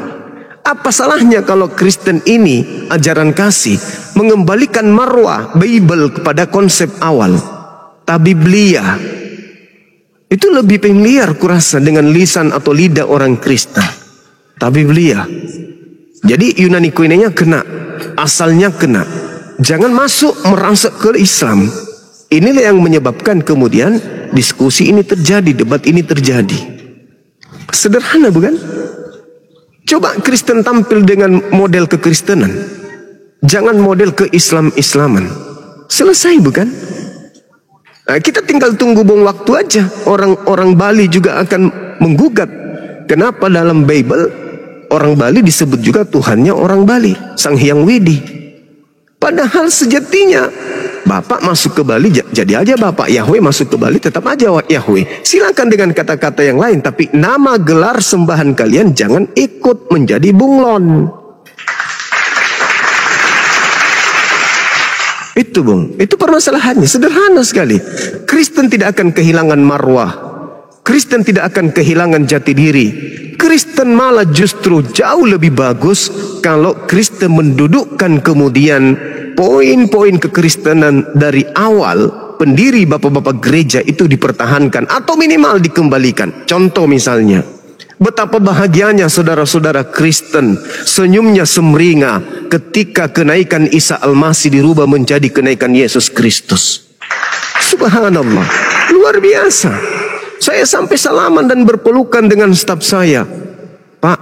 Apa salahnya kalau Kristen ini ajaran kasih mengembalikan marwah Bible kepada konsep awal. Tabiblia. Itu lebih familiar kurasa dengan lisan atau lidah orang Kristen. Tabiblia. Jadi Yunani Koinenya kena, asalnya kena. Jangan masuk merasuk ke Islam. Inilah yang menyebabkan kemudian diskusi ini terjadi, debat ini terjadi. Sederhana bukan? Coba Kristen tampil dengan model kekristenan. Jangan model ke-Islam-Islaman. Selesai bukan? Nah, kita tinggal tunggu bom waktu aja. Orang Bali juga akan menggugat. Kenapa dalam Bible orang Bali disebut juga Tuhannya orang Bali, Sang Hyang Widi. Padahal sejatinya Bapak masuk ke Bali, jadi aja Bapak. Yahweh masuk ke Bali, tetap aja Yahweh. Silakan dengan kata-kata yang lain, tapi nama gelar sembahan kalian jangan ikut menjadi bunglon. Itu Bung, itu permasalahannya, sederhana sekali. Kristen tidak akan kehilangan marwah. Kristen tidak akan kehilangan jati diri. Kristen malah justru jauh lebih bagus kalau Kristen mendudukkan kemudian poin-poin kekristenan dari awal. Pendiri bapak-bapak gereja itu dipertahankan atau minimal dikembalikan. Contoh misalnya, betapa bahagianya saudara-saudara Kristen, senyumnya semeringa ketika kenaikan Isa Al-Masih dirubah menjadi kenaikan Yesus Kristus. Subhanallah, luar biasa. Saya sampai salaman dan berpelukan dengan staf saya. Pak,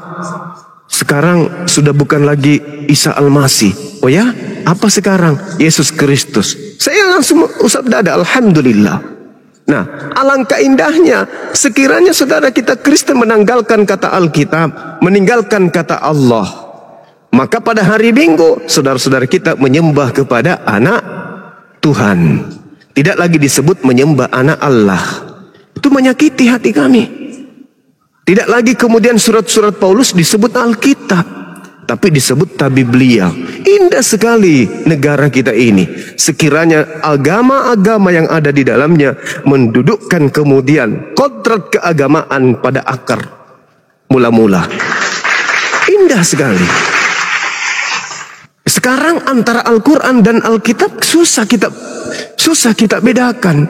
sekarang sudah bukan lagi Isa Al-Masih. Oh ya? Apa sekarang? Yesus Kristus. Saya langsung usap dada, alhamdulillah. Nah, alangkah indahnya sekiranya saudara kita Kristen menanggalkan kata Alkitab, meninggalkan kata Allah. Maka pada hari Minggu, saudara-saudara kita menyembah kepada anak Tuhan. Tidak lagi disebut menyembah anak Allah. Itu menyakiti hati kami. Tidak lagi kemudian surat-surat Paulus disebut Alkitab, tapi disebut Tabiblia. Indah sekali negara kita ini. Sekiranya agama-agama yang ada di dalamnya mendudukkan kemudian kodrat keagamaan pada akar mula-mula. Indah sekali. Sekarang antara Al-Quran dan Alkitab susah kita bedakan.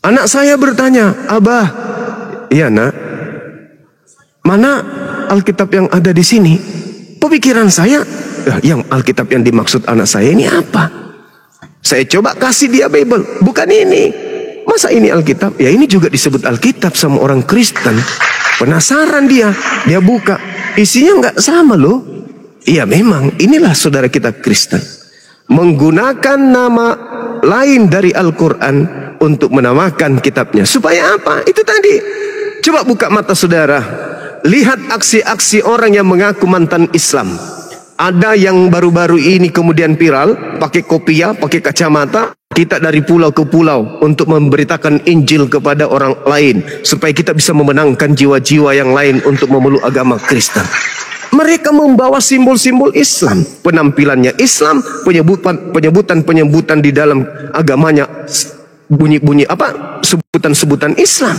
Anak saya bertanya, Abah, iya nak, mana Alkitab yang ada di sini? Pemikiran saya, yang Alkitab yang dimaksud anak saya ini apa? Saya coba kasih dia Bible, bukan ini. Masa ini Alkitab? Ya ini juga disebut Alkitab sama orang Kristen. Penasaran dia buka, isinya nggak sama loh. Iya memang, inilah saudara kita Kristen. Menggunakan nama lain dari Al-Quran untuk menamakan kitabnya. Supaya apa? Itu tadi. Coba buka mata saudara. Lihat aksi-aksi orang yang mengaku mantan Islam. Ada yang baru-baru ini kemudian viral, pakai kopiah, pakai kacamata. Kita dari pulau ke pulau untuk memberitakan Injil kepada orang lain. Supaya kita bisa memenangkan jiwa-jiwa yang lain untuk memeluk agama Kristen. Mereka membawa simbol-simbol Islam, penampilannya Islam, penyebutan di dalam agamanya bunyi-bunyi apa? Sebutan-sebutan Islam.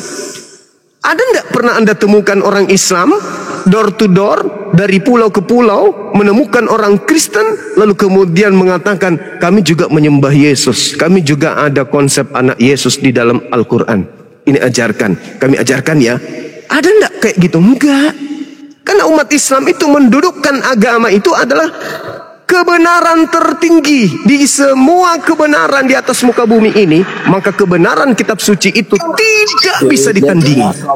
Ada enggak pernah Anda temukan orang Islam door to door dari pulau ke pulau menemukan orang Kristen lalu kemudian mengatakan kami juga menyembah Yesus, kami juga ada konsep anak Yesus di dalam Al-Quran. Ini ajarkan, kami ajarkan ya. Ada enggak kayak gitu? Enggak. Karena umat Islam itu mendudukkan agama itu adalah kebenaran tertinggi. Di semua kebenaran di atas muka bumi ini, maka kebenaran kitab suci itu tidak bisa ditandingi.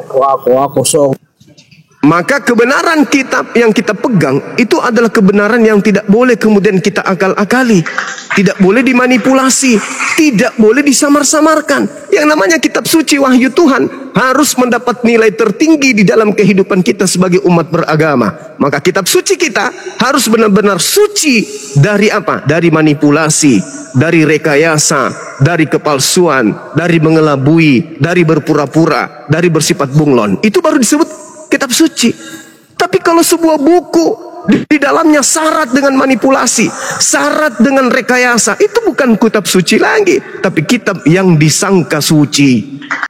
Maka kebenaran kitab yang kita pegang itu adalah kebenaran yang tidak boleh kemudian kita akal-akali, tidak boleh dimanipulasi, tidak boleh disamar-samarkan. Yang namanya kitab suci wahyu Tuhan harus mendapat nilai tertinggi di dalam kehidupan kita sebagai umat beragama. Maka kitab suci kita harus benar-benar suci dari apa? Dari manipulasi, dari rekayasa, dari kepalsuan, dari mengelabui, dari berpura-pura, dari bersifat bunglon. Itu baru disebut kitab suci. Tapi kalau sebuah buku di dalamnya syarat dengan manipulasi, syarat dengan rekayasa, itu bukan kitab suci lagi, tapi kitab yang disangka suci.